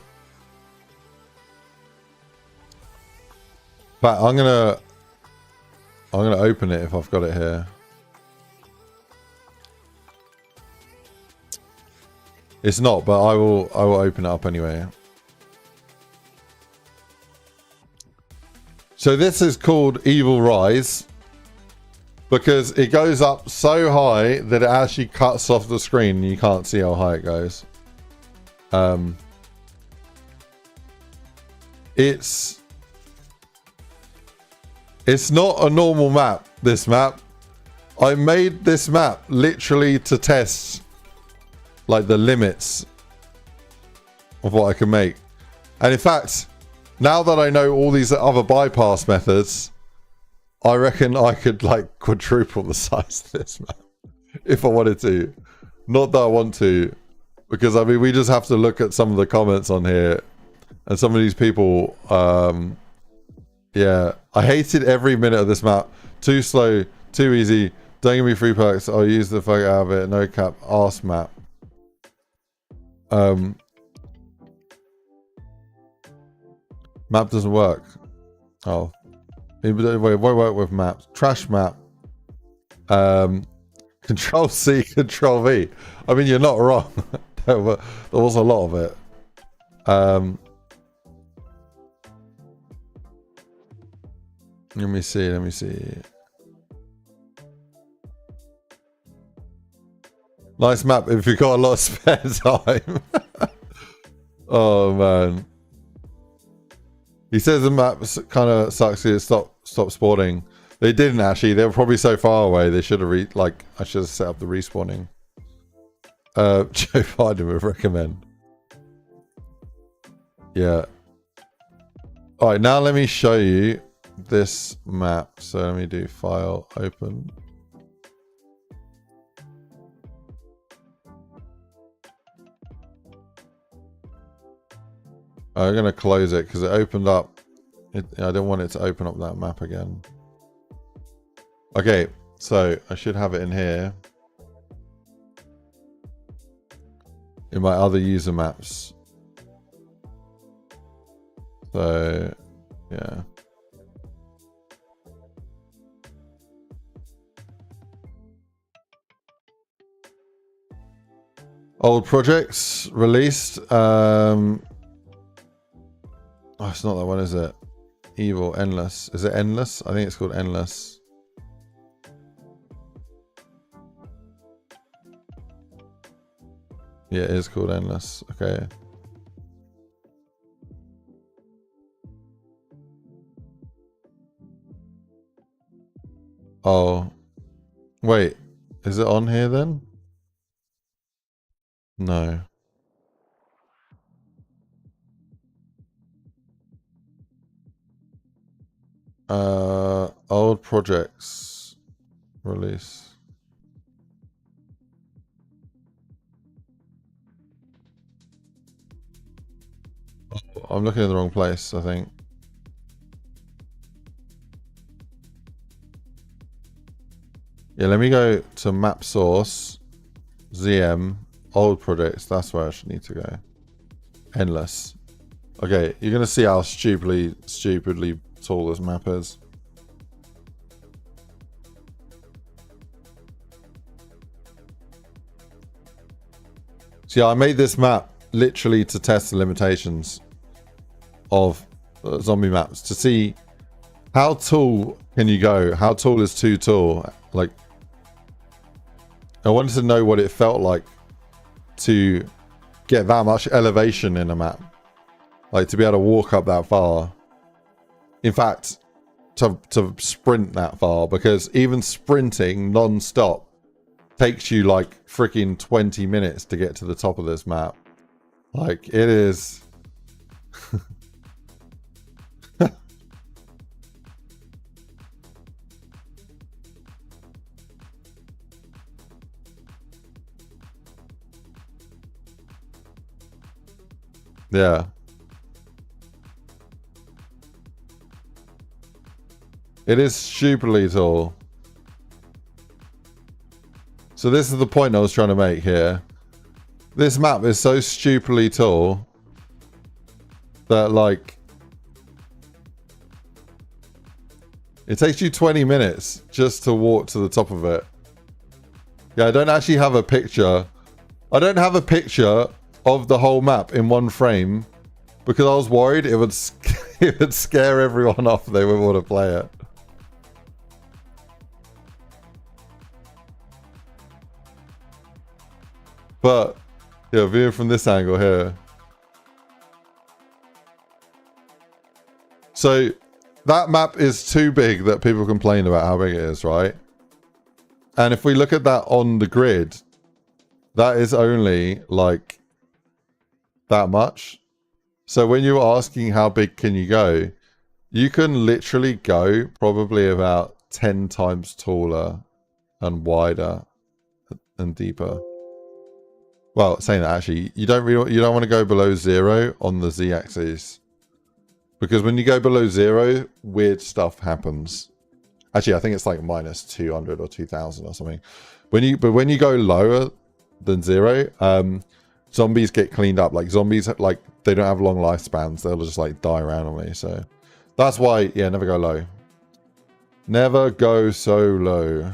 but I'm gonna open it if I've got it here. It's not, but I will open it up anyway. So this is called Evil Rise, because it goes up so high that it actually cuts off the screen and you can't see how high it goes. It's not a normal map, this map. I made this map literally to test like the limits of what I can make. And in fact, now that I know all these other bypass methods, I reckon I could like quadruple the size of this map if I wanted to. Not that I want to, because I mean, we just have to look at some of the comments on here, and some of these people Yeah, I hated every minute of this map. Too slow, too easy. Don't give me free perks. I'll use the fuck out of it. No cap. Arse map. Map doesn't work. Oh. It won't work with maps. Trash map. Control C, Control V. I mean, you're not wrong. There was a lot of it. Let me see. Nice map if you've got a lot of spare time. Oh man. He says the map kind of sucks because it stopped spawning. They didn't actually. They were probably so far away. They should have I should have set up the respawning. Joe Biden would recommend. Yeah. All right, now let me show you this map. So let me do file open. I'm gonna close it because it opened up. I don't want it to open up that map again. Okay, so I should have it in here. In my other user maps. So, yeah. Old projects released. Oh, it's not that one, is it? Evil, Endless. Is it Endless? I think it's called Endless. Yeah, it is called Endless. Okay. Oh. Wait. Is it on here then? No. Old projects release. I'm looking in the wrong place, I think. Yeah, let me go to map source, ZM, old projects. That's where I should need to go. Endless. Okay, you're gonna see how stupidly tall this map is. See, I made this map literally to test the limitations of zombie maps, to see how tall can you go, how tall is too tall. Like, I wanted to know what it felt like to get that much elevation in a map, like to be able to walk up that far. In fact, to sprint that far, because even sprinting non-stop takes you like freaking 20 minutes to get to the top of this map. Like, it is. Yeah. It is stupidly tall. So this is the point I was trying to make here. This map is so stupidly tall that, like, it takes you 20 minutes just to walk to the top of it. Yeah, I don't actually have a picture. I don't have a picture of the whole map in one frame because I was worried it would it would scare everyone off. They wouldn't want to play it. But yeah, viewing from this angle here. So that map is too big that people complain about how big it is, right? And if we look at that on the grid, that is only like that much. So when you're asking how big can you go, you can literally go probably about 10 times taller and wider and deeper. Well, saying that, actually, you don't want to go below 0 on the z-axis. Because when you go below 0, weird stuff happens. Actually, I think it's like minus 200 or 2000 or something. When you go lower than 0, zombies get cleaned up. Like zombies, like they don't have long lifespans. They'll just like die randomly. So that's why, yeah, never go low. Never go so low.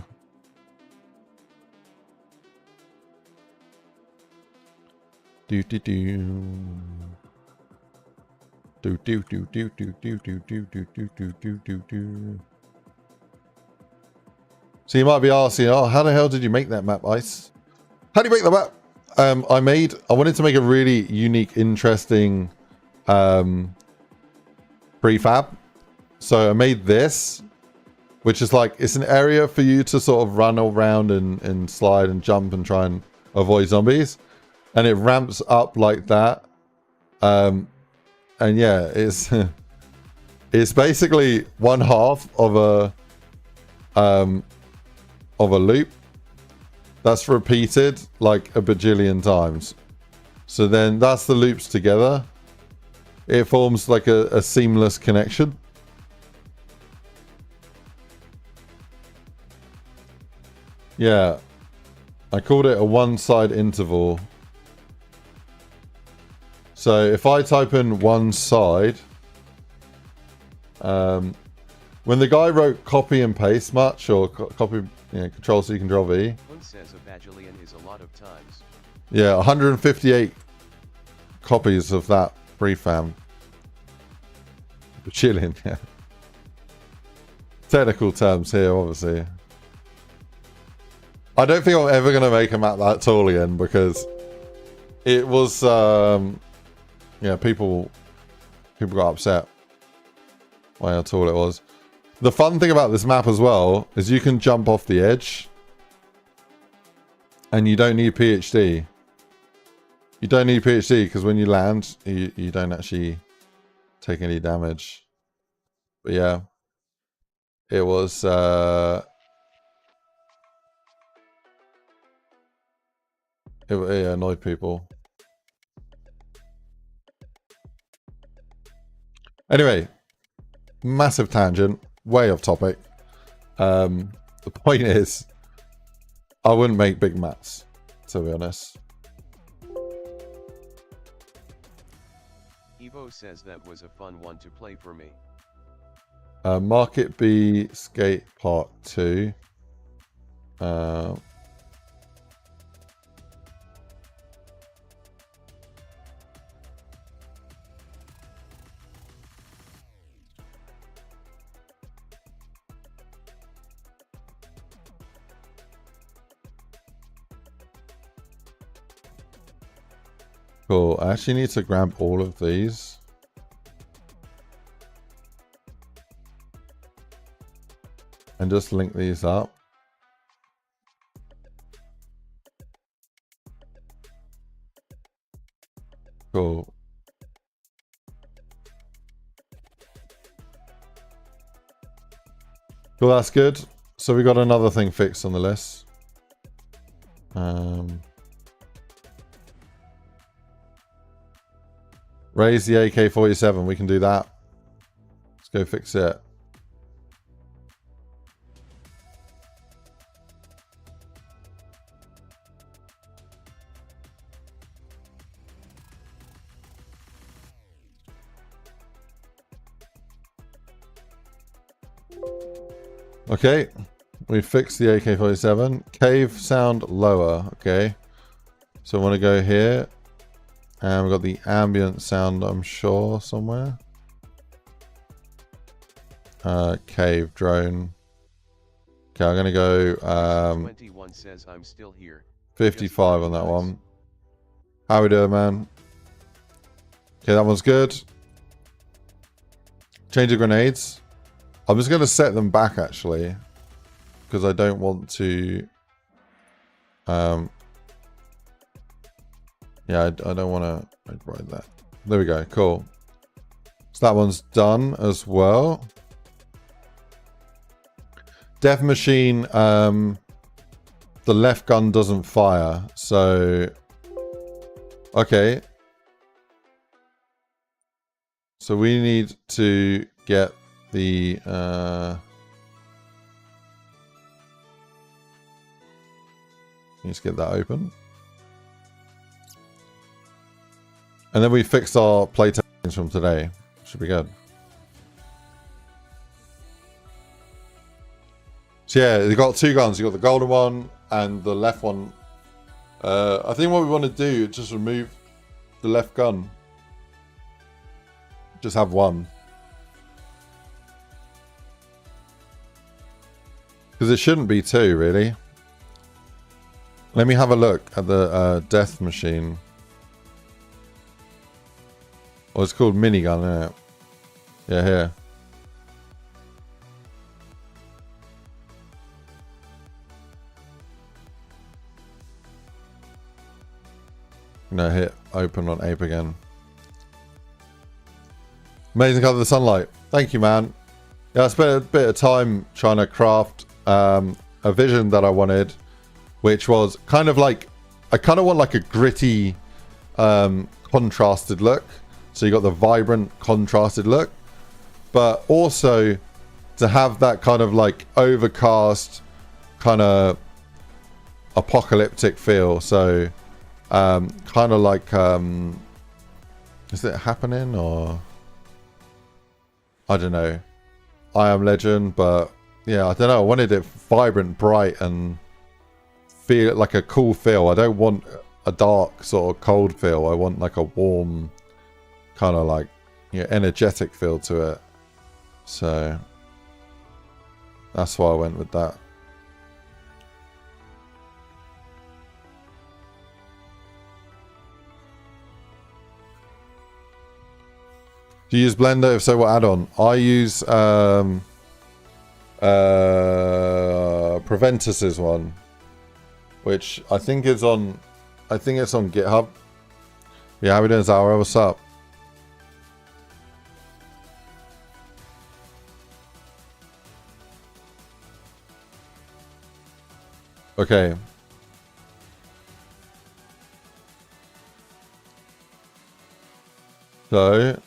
Do do do. Do do do do do do do do do do do do do do. So you might be asking, oh, how the hell did you make that map, Ice? How do you make the map? I wanted to make a really unique, interesting prefab. So I made this, which is like, it's an area for you to sort of run around and slide and jump and try and avoid zombies. And it ramps up like that. And yeah, it's it's basically 1/2 of a loop that's repeated like a bajillion times. So then that's the loops together. It forms like a seamless connection. Yeah, I called it a one-side interval. So if I type in one side, when the guy wrote copy and paste much, or copy, Control C, Control V. One says a bajillion is a lot of times. Yeah, 158 copies of that prefab. Bajillion, yeah. Technical terms here, obviously. I don't think I'm ever going to make a map that tall again, because it was, yeah, people got upset by how tall it was. The fun thing about this map as well is you can jump off the edge and you don't need PhD. You don't need PhD because when you land, you don't actually take any damage. But yeah, it was... it annoyed people. Anyway, massive tangent, way off topic. The point is, I wouldn't make big maps, to be honest. Evo says that was a fun one to play for me. Market B Skate Park 2. Cool. I actually need to grab all of these. And just link these up. Cool. Cool, that's good. So we got another thing fixed on the list. Raise the AK-47. We can do that. Let's go fix it. Okay, we fixed the AK-47. Cave sound lower. Okay, so I want to go here. And we've got the ambient sound, I'm sure, somewhere. Cave drone. Okay, I'm going to go 21 says I'm still here. 55 on that one. How we doing, man? Okay, that one's good. Change of grenades. I'm just going to set them back, actually. Because I don't want to... yeah, I don't want to write that. There we go. Cool. So that one's done as well. Death machine. The left gun doesn't fire. So, okay. So we need to get the let's get that open. And then we fixed our plate from today. Should be good. So yeah, you got two guns. You got the golden one and the left one. I think what we want to do is just remove the left gun. Just have one. Because it shouldn't be two, really. Let me have a look at the death machine. Oh, it's called minigun, isn't it? Yeah, here. No, hit open on ape again. Amazing color of the sunlight. Thank you, man. Yeah, I spent a bit of time trying to craft a vision that I wanted, which was kind of like, I kind of want like a gritty, contrasted look. So you got the vibrant, contrasted look, but also to have that kind of like overcast, kind of apocalyptic feel. So kind of like, is it happening or I don't know. I Am Legend, but yeah, I don't know. I wanted it vibrant, bright, and feel like a cool feel. I don't want a dark sort of cold feel. I want like a warm, kind of like, you know, energetic feel to it. So that's why I went with that. Do you use Blender? If so, what add-on? I use Preventus's one, which I think is on, I think it's on GitHub. Yeah, how we doing, Zara? What's up? Okay. So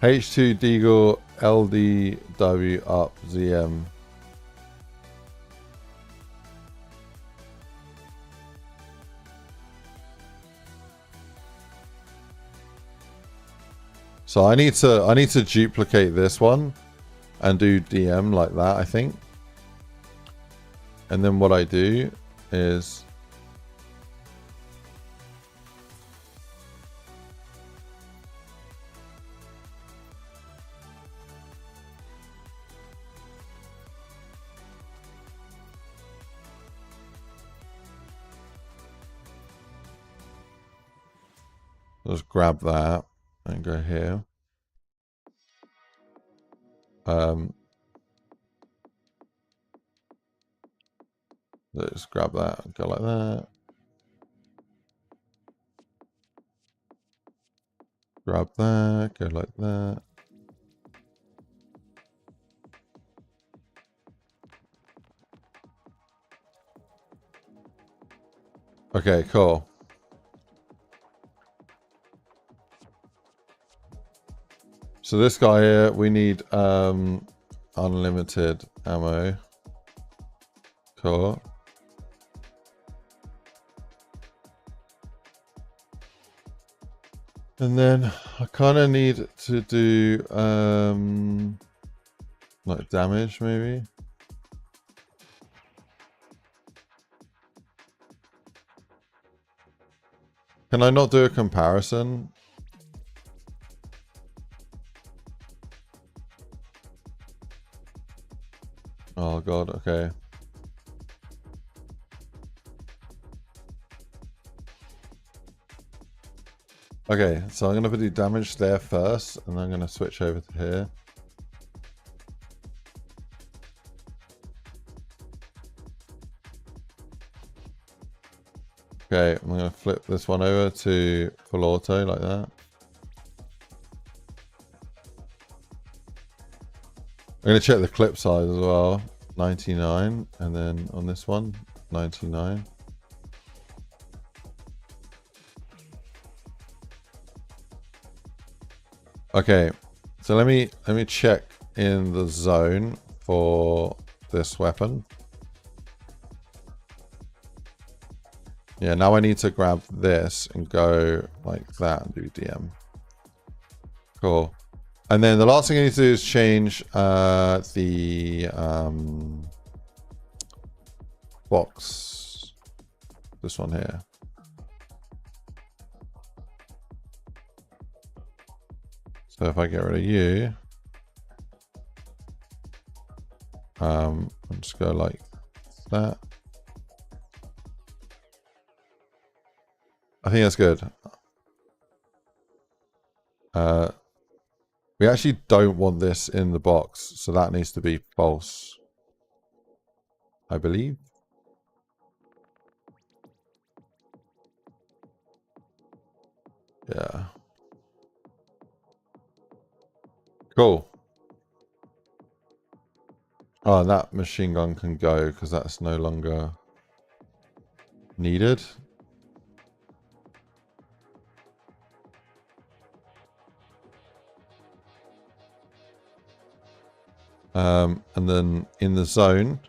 H2 Deagle LDW up ZM. So I need to duplicate this one and do DM like that, I think. And then what I do is just grab that and go here. Let's grab that and go like that. Grab that, go like that. Okay, cool. So this guy here, we need unlimited ammo. Cool. And then I kind of need to do like damage maybe. Can I not do a comparison? Oh god, okay. Okay, so I'm going to do damage there first, and I'm going to switch over to here. Okay, I'm going to flip this one over to full auto like that. I'm going to check the clip size as well. 99, and then on this one, 99. Okay, so let me check in the zone for this weapon. Yeah, now I need to grab this and go like that and do DM. Cool. And then the last thing I need to do is change the box. This one here. So if I get rid of you, I'll just go like that. I think that's good. We actually don't want this in the box, so that needs to be false, I believe. Yeah. Cool. Oh, and that machine gun can go because that's no longer needed. And then in the zone,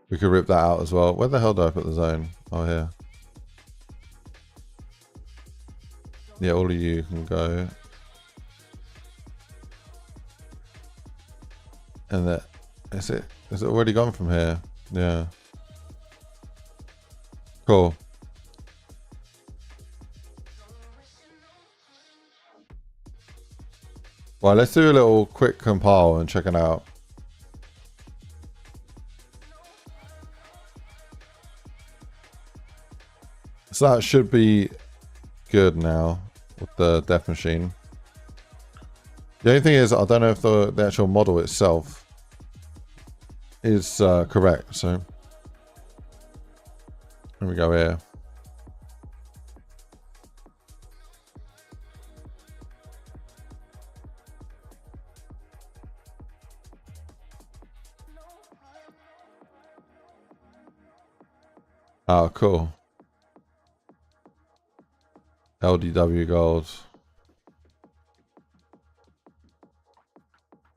we could rip that out as well. Where the hell do I put the zone? Oh, here. Yeah, all of you can go. And that is it. Is it already gone from here? Yeah. Cool. Well, let's do a little quick compile and check it out. So that should be good now with the death machine. The only thing is, I don't know if the actual model itself is correct. So here we go here. Oh, cool. LDW gold.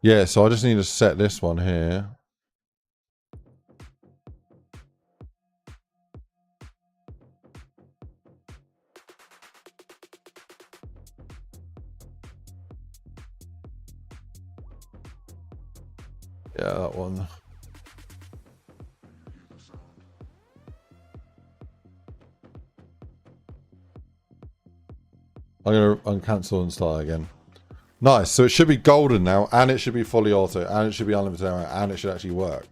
Yeah, so I just need to set this one here. Yeah, that one. I'm going to uncancel and start again. Nice. So it should be golden now, and it should be fully auto, and it should be unlimited ammo, and it should actually work.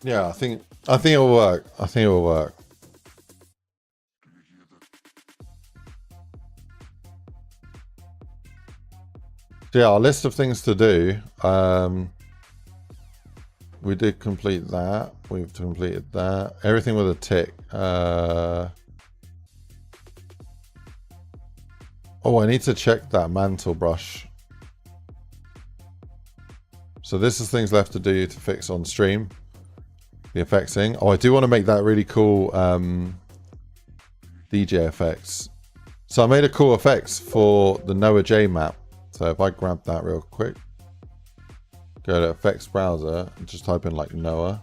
Yeah, I think it will work. I think it will work. So yeah, our list of things to do. We did complete that. We've completed that. Everything with a tick. Oh, I need to check that mantle brush. So this is things left to do to fix on stream. The effects thing. Oh, I do want to make that really cool DJ effects. So I made a cool effects for the Noah J map. So if I grab that real quick. Go to effects browser and just type in like Noah.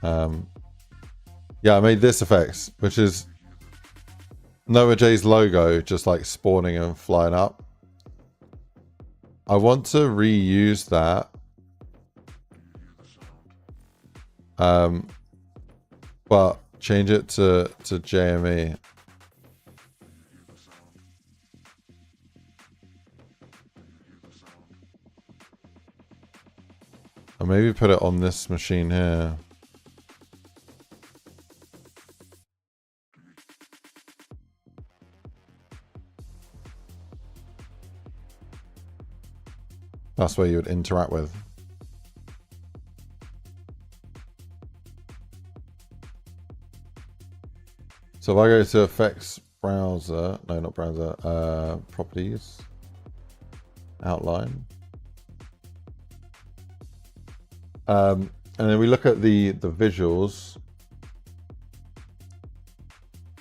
Yeah, I made this effects, which is Noah J's logo just like spawning and flying up. I want to reuse that. But change it to JME. Or maybe put it on this machine here. That's where you would interact with. So if I go to effects browser, no, not browser, properties, outline. And then we look at the visuals.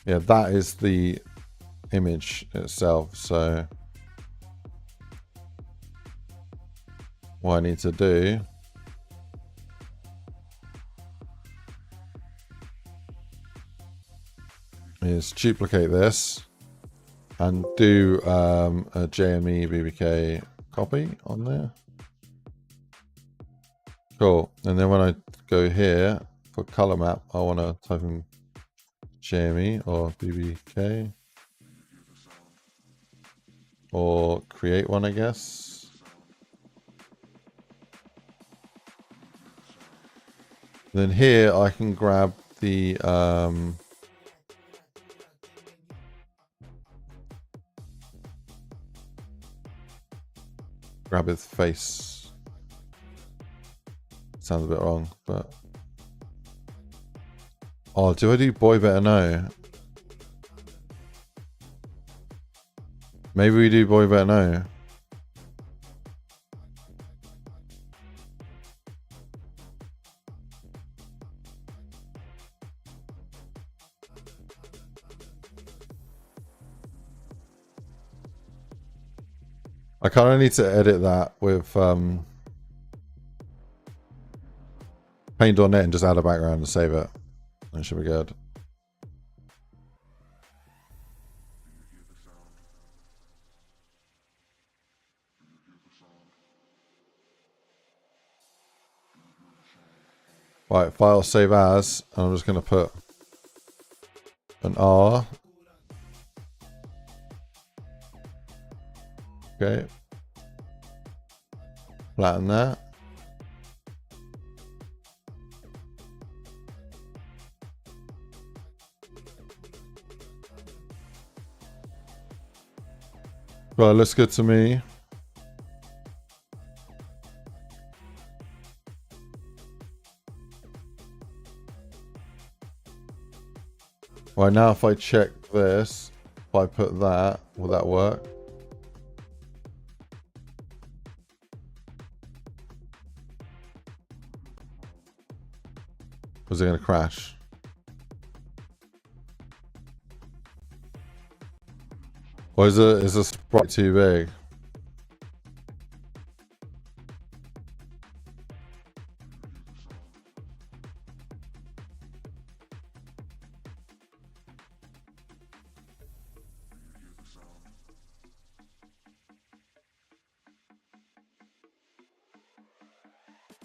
Yeah, that is the image itself. So what I need to do is duplicate this and do a JME BBK copy on there. Cool. And then when I go here for color map, I want to type in JME or BBK or create one, I guess. Then here I can grab the grab his face. Sounds a bit wrong, but oh, do I do boy better know? Maybe we do boy better know. I kind of need to edit that with Paint.net and just add a background and save it. That should be good. Right, file save as, and I'm just going to put an R. Okay. Flatten that. Right, looks good to me. Right, now if I check this, if I put that, will that work? Or is it going to crash? Or is the sprite too big?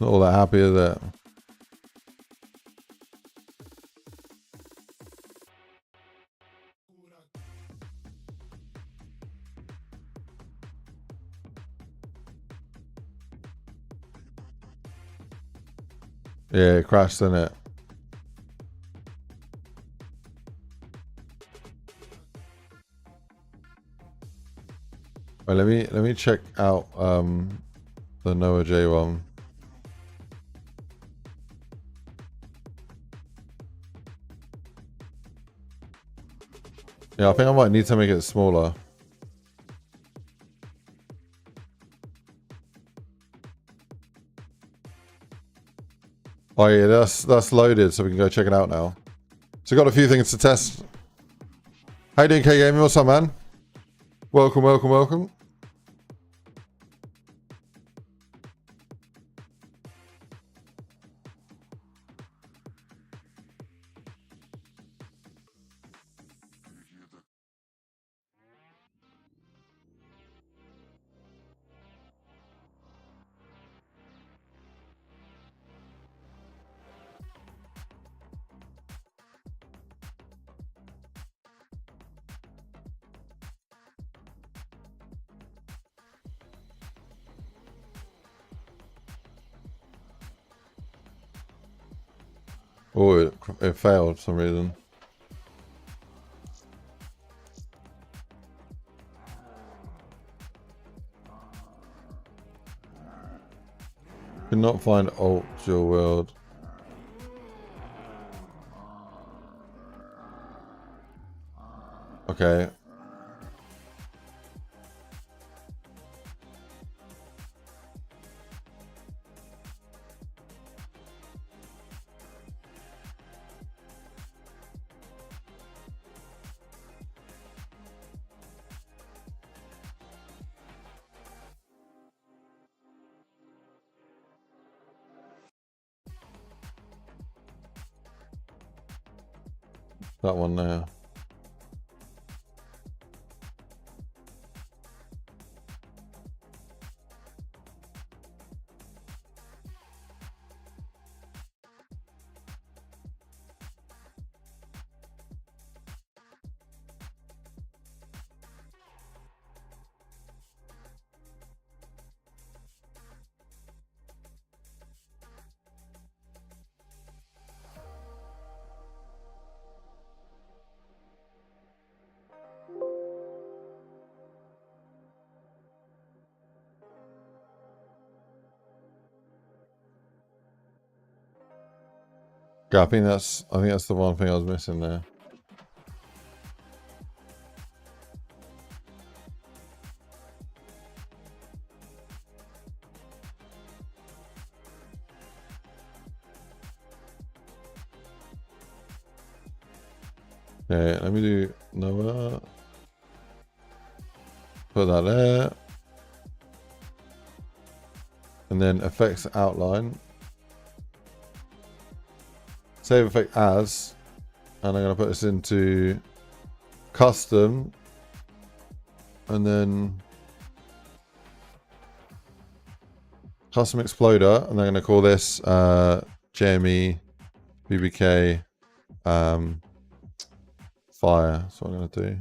Not all that happy, is it? Yeah, it crashed, didn't it? Right, let me check out the Noah J one. Yeah, I think I might need to make it smaller. Oh yeah, that's loaded, so we can go check it out now. So got a few things to test. How you doing, K Gaming? What's up, man? Welcome, welcome, welcome. Oh, it failed for some reason. Could not find alt dual world. Okay. That one there. Yeah, I think that's the one thing I was missing there. Okay, let me do Noah. Put that there. And then effects outline. Save effect as. And I'm going to put this into custom. And then custom exploder. And I'm going to call this JME BBK fire. That's what I'm going to do.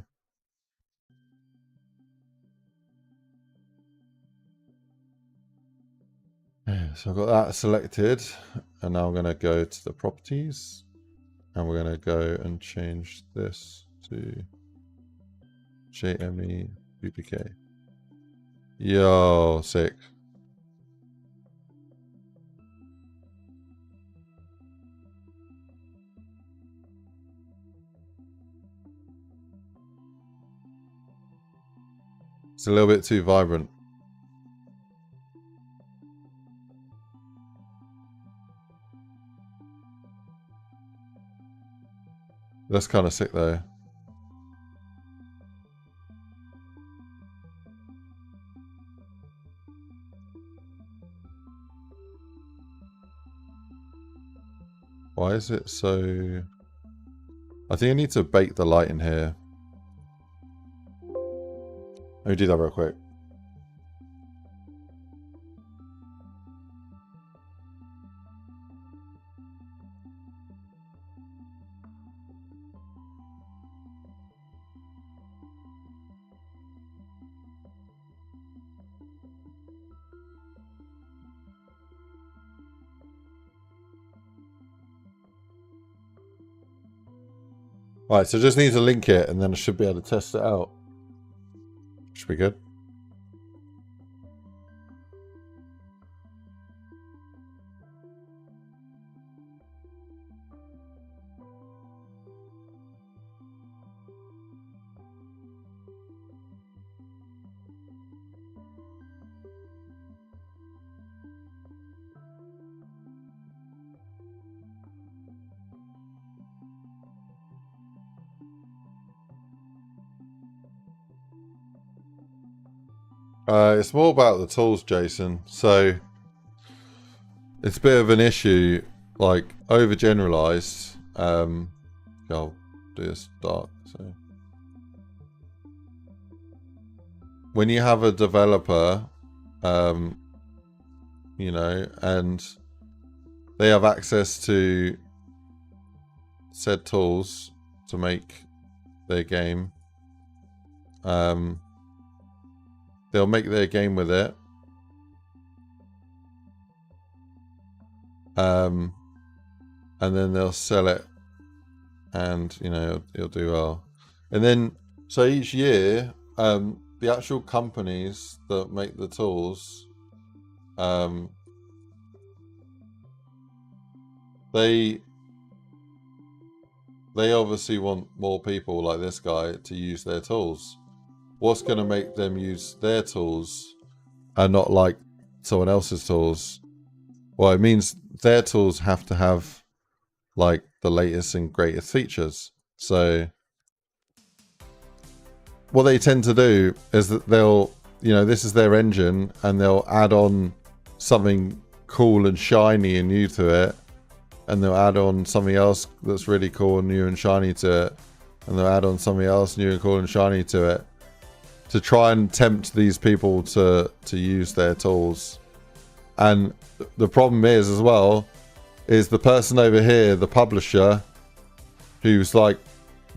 So I've got that selected, and now I'm going to go to the properties, and we're going to go and change this to JME BBK. Yo, sick. It's a little bit too vibrant. That's kind of sick though. Why is it so... I think I need to bake the light in here. Let me do that real quick. Right, so just need to link it and then I should be able to test it out. Should be good. It's more about the tools, Jason. So it's a bit of an issue, like overgeneralized. I'll do this dark. So when you have a developer, you know, and they have access to said tools to make their game, they'll make their game with it. And then they'll sell it, and you know it'll do well. And then so each year, the actual companies that make the tools, they obviously want more people like this guy to use their tools. What's going to make them use their tools and not like someone else's tools? Well, it means their tools have to have like the latest and greatest features. So what they tend to do is that they'll, you know, this is their engine and they'll add on something cool and shiny and new to it. and they'll add on something else that's really cool and new and shiny to it, and they'll add on something else new and cool and shiny to it, to try and tempt these people to use their tools. And the problem is as well, is the person over here, the publisher, who's like,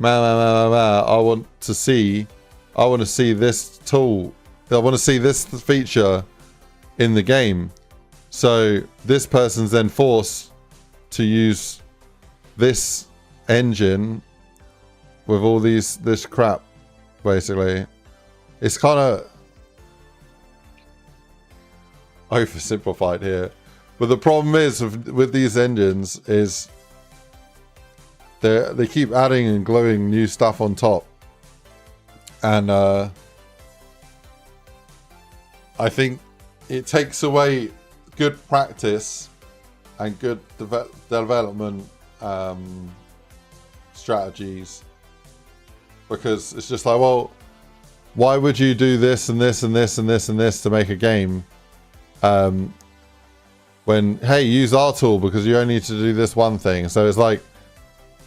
I want to see this tool, I want to see this feature in the game. So this person's then forced to use this engine with all this crap, basically. It's kind of oversimplified here, but the problem is with these engines is they keep adding and gluing new stuff on top, and I think it takes away good practice and good development strategies, because it's just like, well, why would you do this and this and this and this and this to make a game, when, hey, use our tool because you only need to do this one thing. So it's like,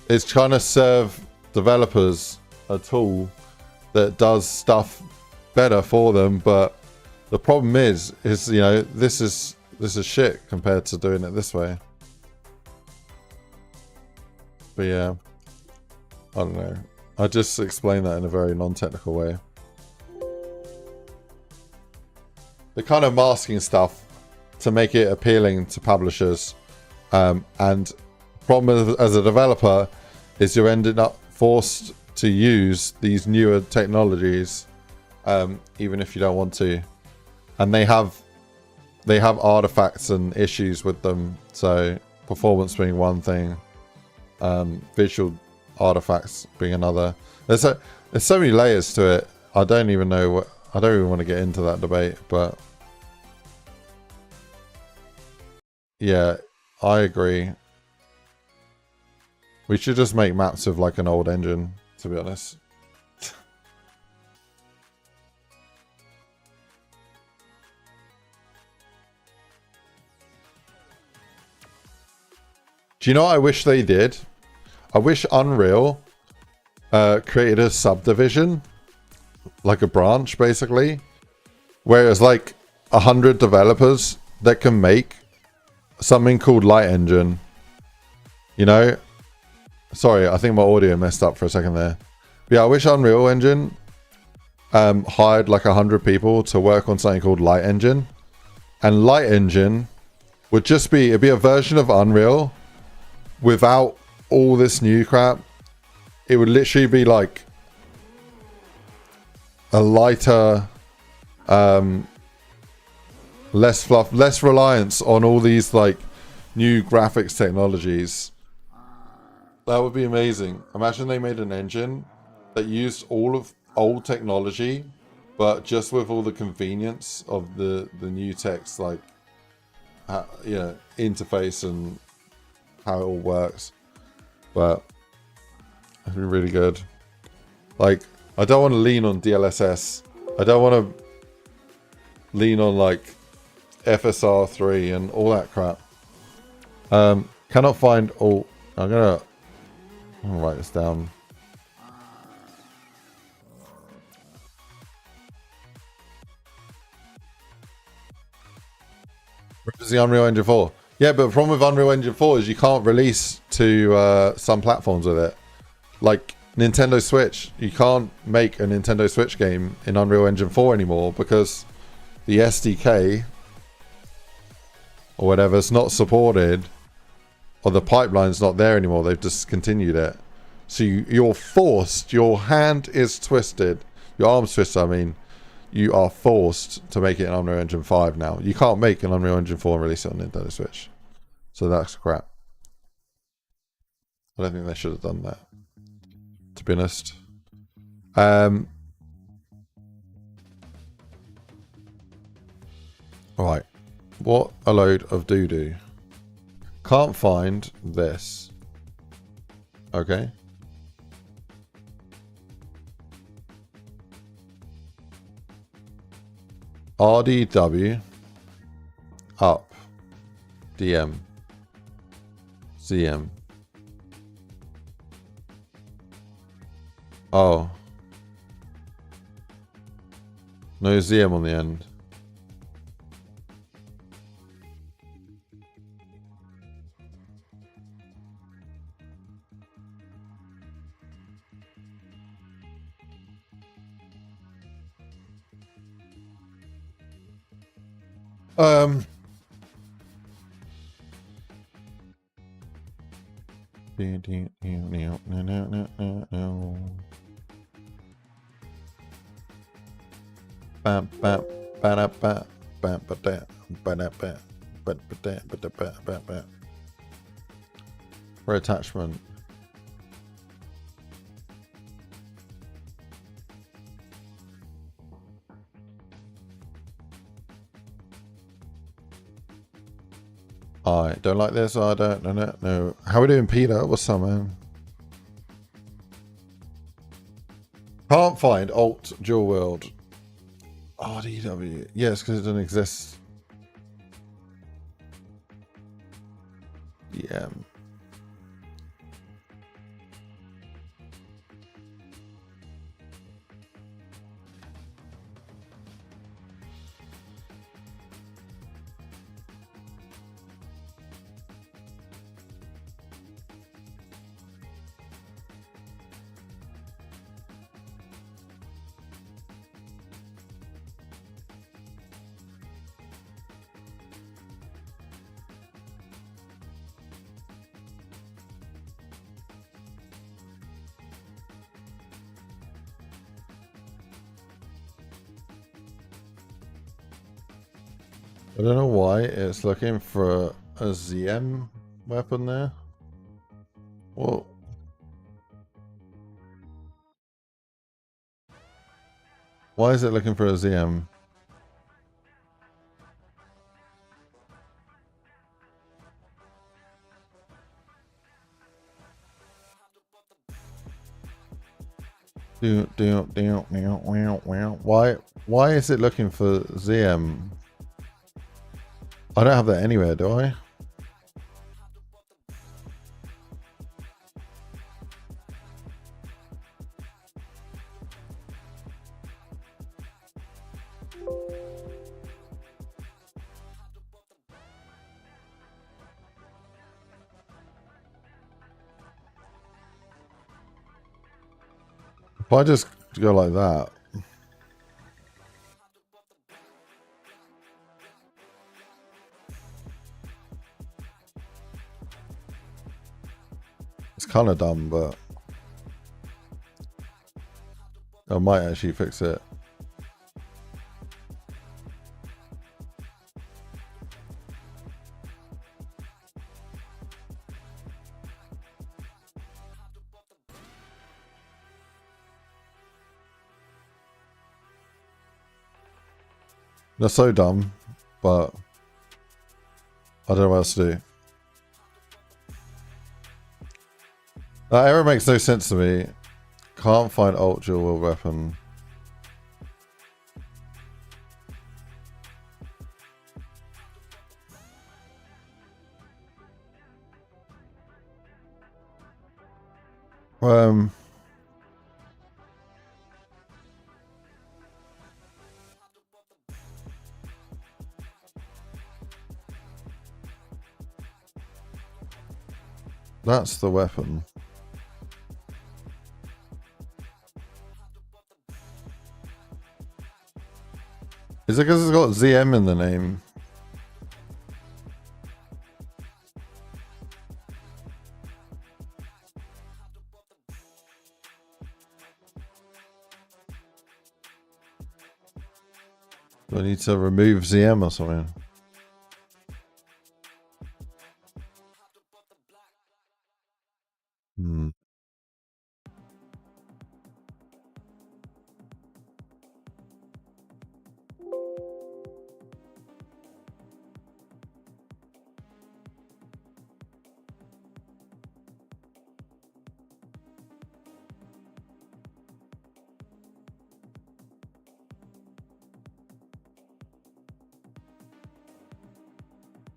it's trying to serve developers a tool that does stuff better for them, but the problem is you know, this is shit compared to doing it this way. But yeah, I don't know. I just explained that in a very non-technical way. They're kind of masking stuff to make it appealing to publishers, and problem as a developer is you're ending up forced to use these newer technologies, even if you don't want to, and they have artifacts and issues with them. So performance being one thing, visual artifacts being another. There's so many layers to it. I don't even know I don't even want to get into that debate, but yeah, I agree. We should just make maps with like an old engine, to be honest. Do you know what I wish they did? I wish Unreal created a subdivision, like a branch basically, where it's like 100 developers that can make something called Light Engine. You know? Sorry, I think my audio messed up for a second there. But yeah, I wish Unreal Engine hired like 100 people to work on something called Light Engine. And Light Engine would just be, it'd be a version of Unreal without all this new crap. It would literally be like a lighter, less fluff, less reliance on all these like new graphics technologies. That would be amazing. Imagine they made an engine that used all of old technology, but just with all the convenience of the new text, like interface and how it all works. But it'd be really good. Like, I don't want to lean on DLSS. I don't want to lean on like FSR3 and all that crap. Cannot find all. I'm gonna write this down. Where's the Unreal Engine 4? Yeah, but the problem with Unreal Engine 4 is you can't release to some platforms with it. Like Nintendo Switch, you can't make a Nintendo Switch game in Unreal Engine 4 anymore because the SDK or whatever is not supported, or the pipeline's not there anymore. They've discontinued it. So you're forced, your hand is twisted, your arm's twisted, I mean, you are forced to make it in Unreal Engine 5 now. You can't make an Unreal Engine 4 and release it on Nintendo Switch. So that's crap. I don't think they should have done that, to be honest. Alright. What a load of doo-doo. Can't find this. Okay. RDW up DM. ZM. Oh. No ZM on the end. For attachment. I don't like this. I don't know. How we doing, Peter? What's up, man? Can't find Alt Dual World. RDW. Yes, because it doesn't exist. Yeah. I don't know why it's looking for a ZM weapon there. Well, why is it looking for a ZM? Why is it looking for ZM? I don't have that anywhere, do I? If I just go like that. It's kind of dumb, but I might actually fix it. They're so dumb, but I don't know what else to do. That error makes no sense to me. Can't find alt dual wield weapon. That's the weapon. Is it because it's got ZM in the name? Do I need to remove ZM or something?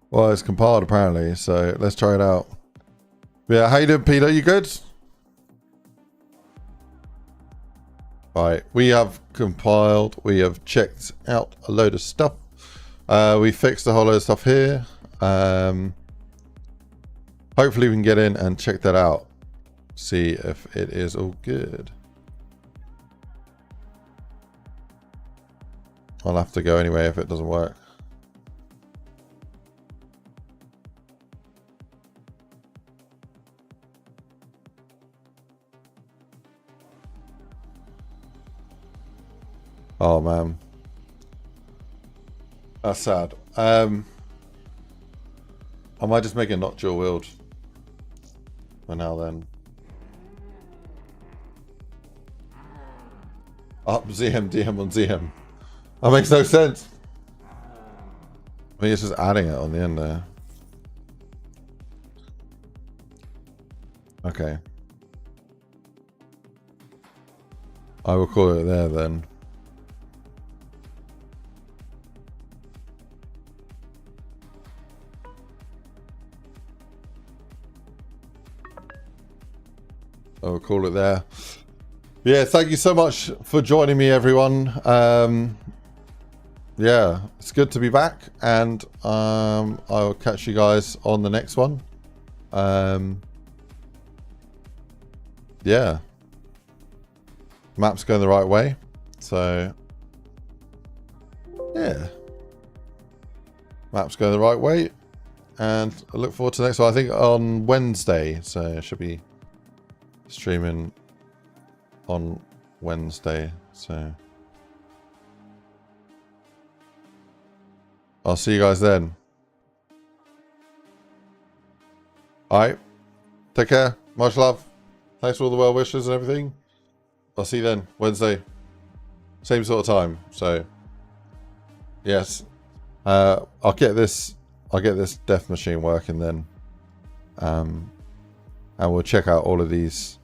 Well, it's compiled apparently, so let's try it out. Yeah, how you doing, Peter? You good? Right, we have compiled, we have checked out a load of stuff. We fixed a whole load of stuff here. Hopefully we can get in and check that out. See if it is all good. I'll have to go anyway if it doesn't work. Oh man, that's sad. I might just make it not dual wield for now then. Up ZM DM on ZM. That makes no sense. I mean, it's just adding it on the end there. Okay. I will call it there then. I'll call it there. Yeah, thank you so much for joining me, everyone. Yeah, it's good to be back, and I'll catch you guys on the next one. Yeah, map's going the right way, so yeah, map's going the right way, and I look forward to the next one. I think on Wednesday, so I should be streaming on Wednesday, so I'll see you guys then. Alright, take care, much love, thanks for all the well wishes and everything. I'll see you then, Wednesday, same sort of time. So yes, I'll get this death machine working then, and we'll check out all of these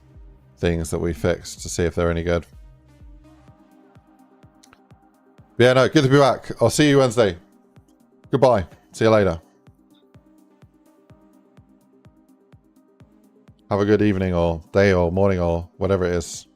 things that we fixed to see if they're any good. But yeah, no, good to be back. I'll see you Wednesday. Goodbye. See you later. Have a good evening or day or morning or whatever it is.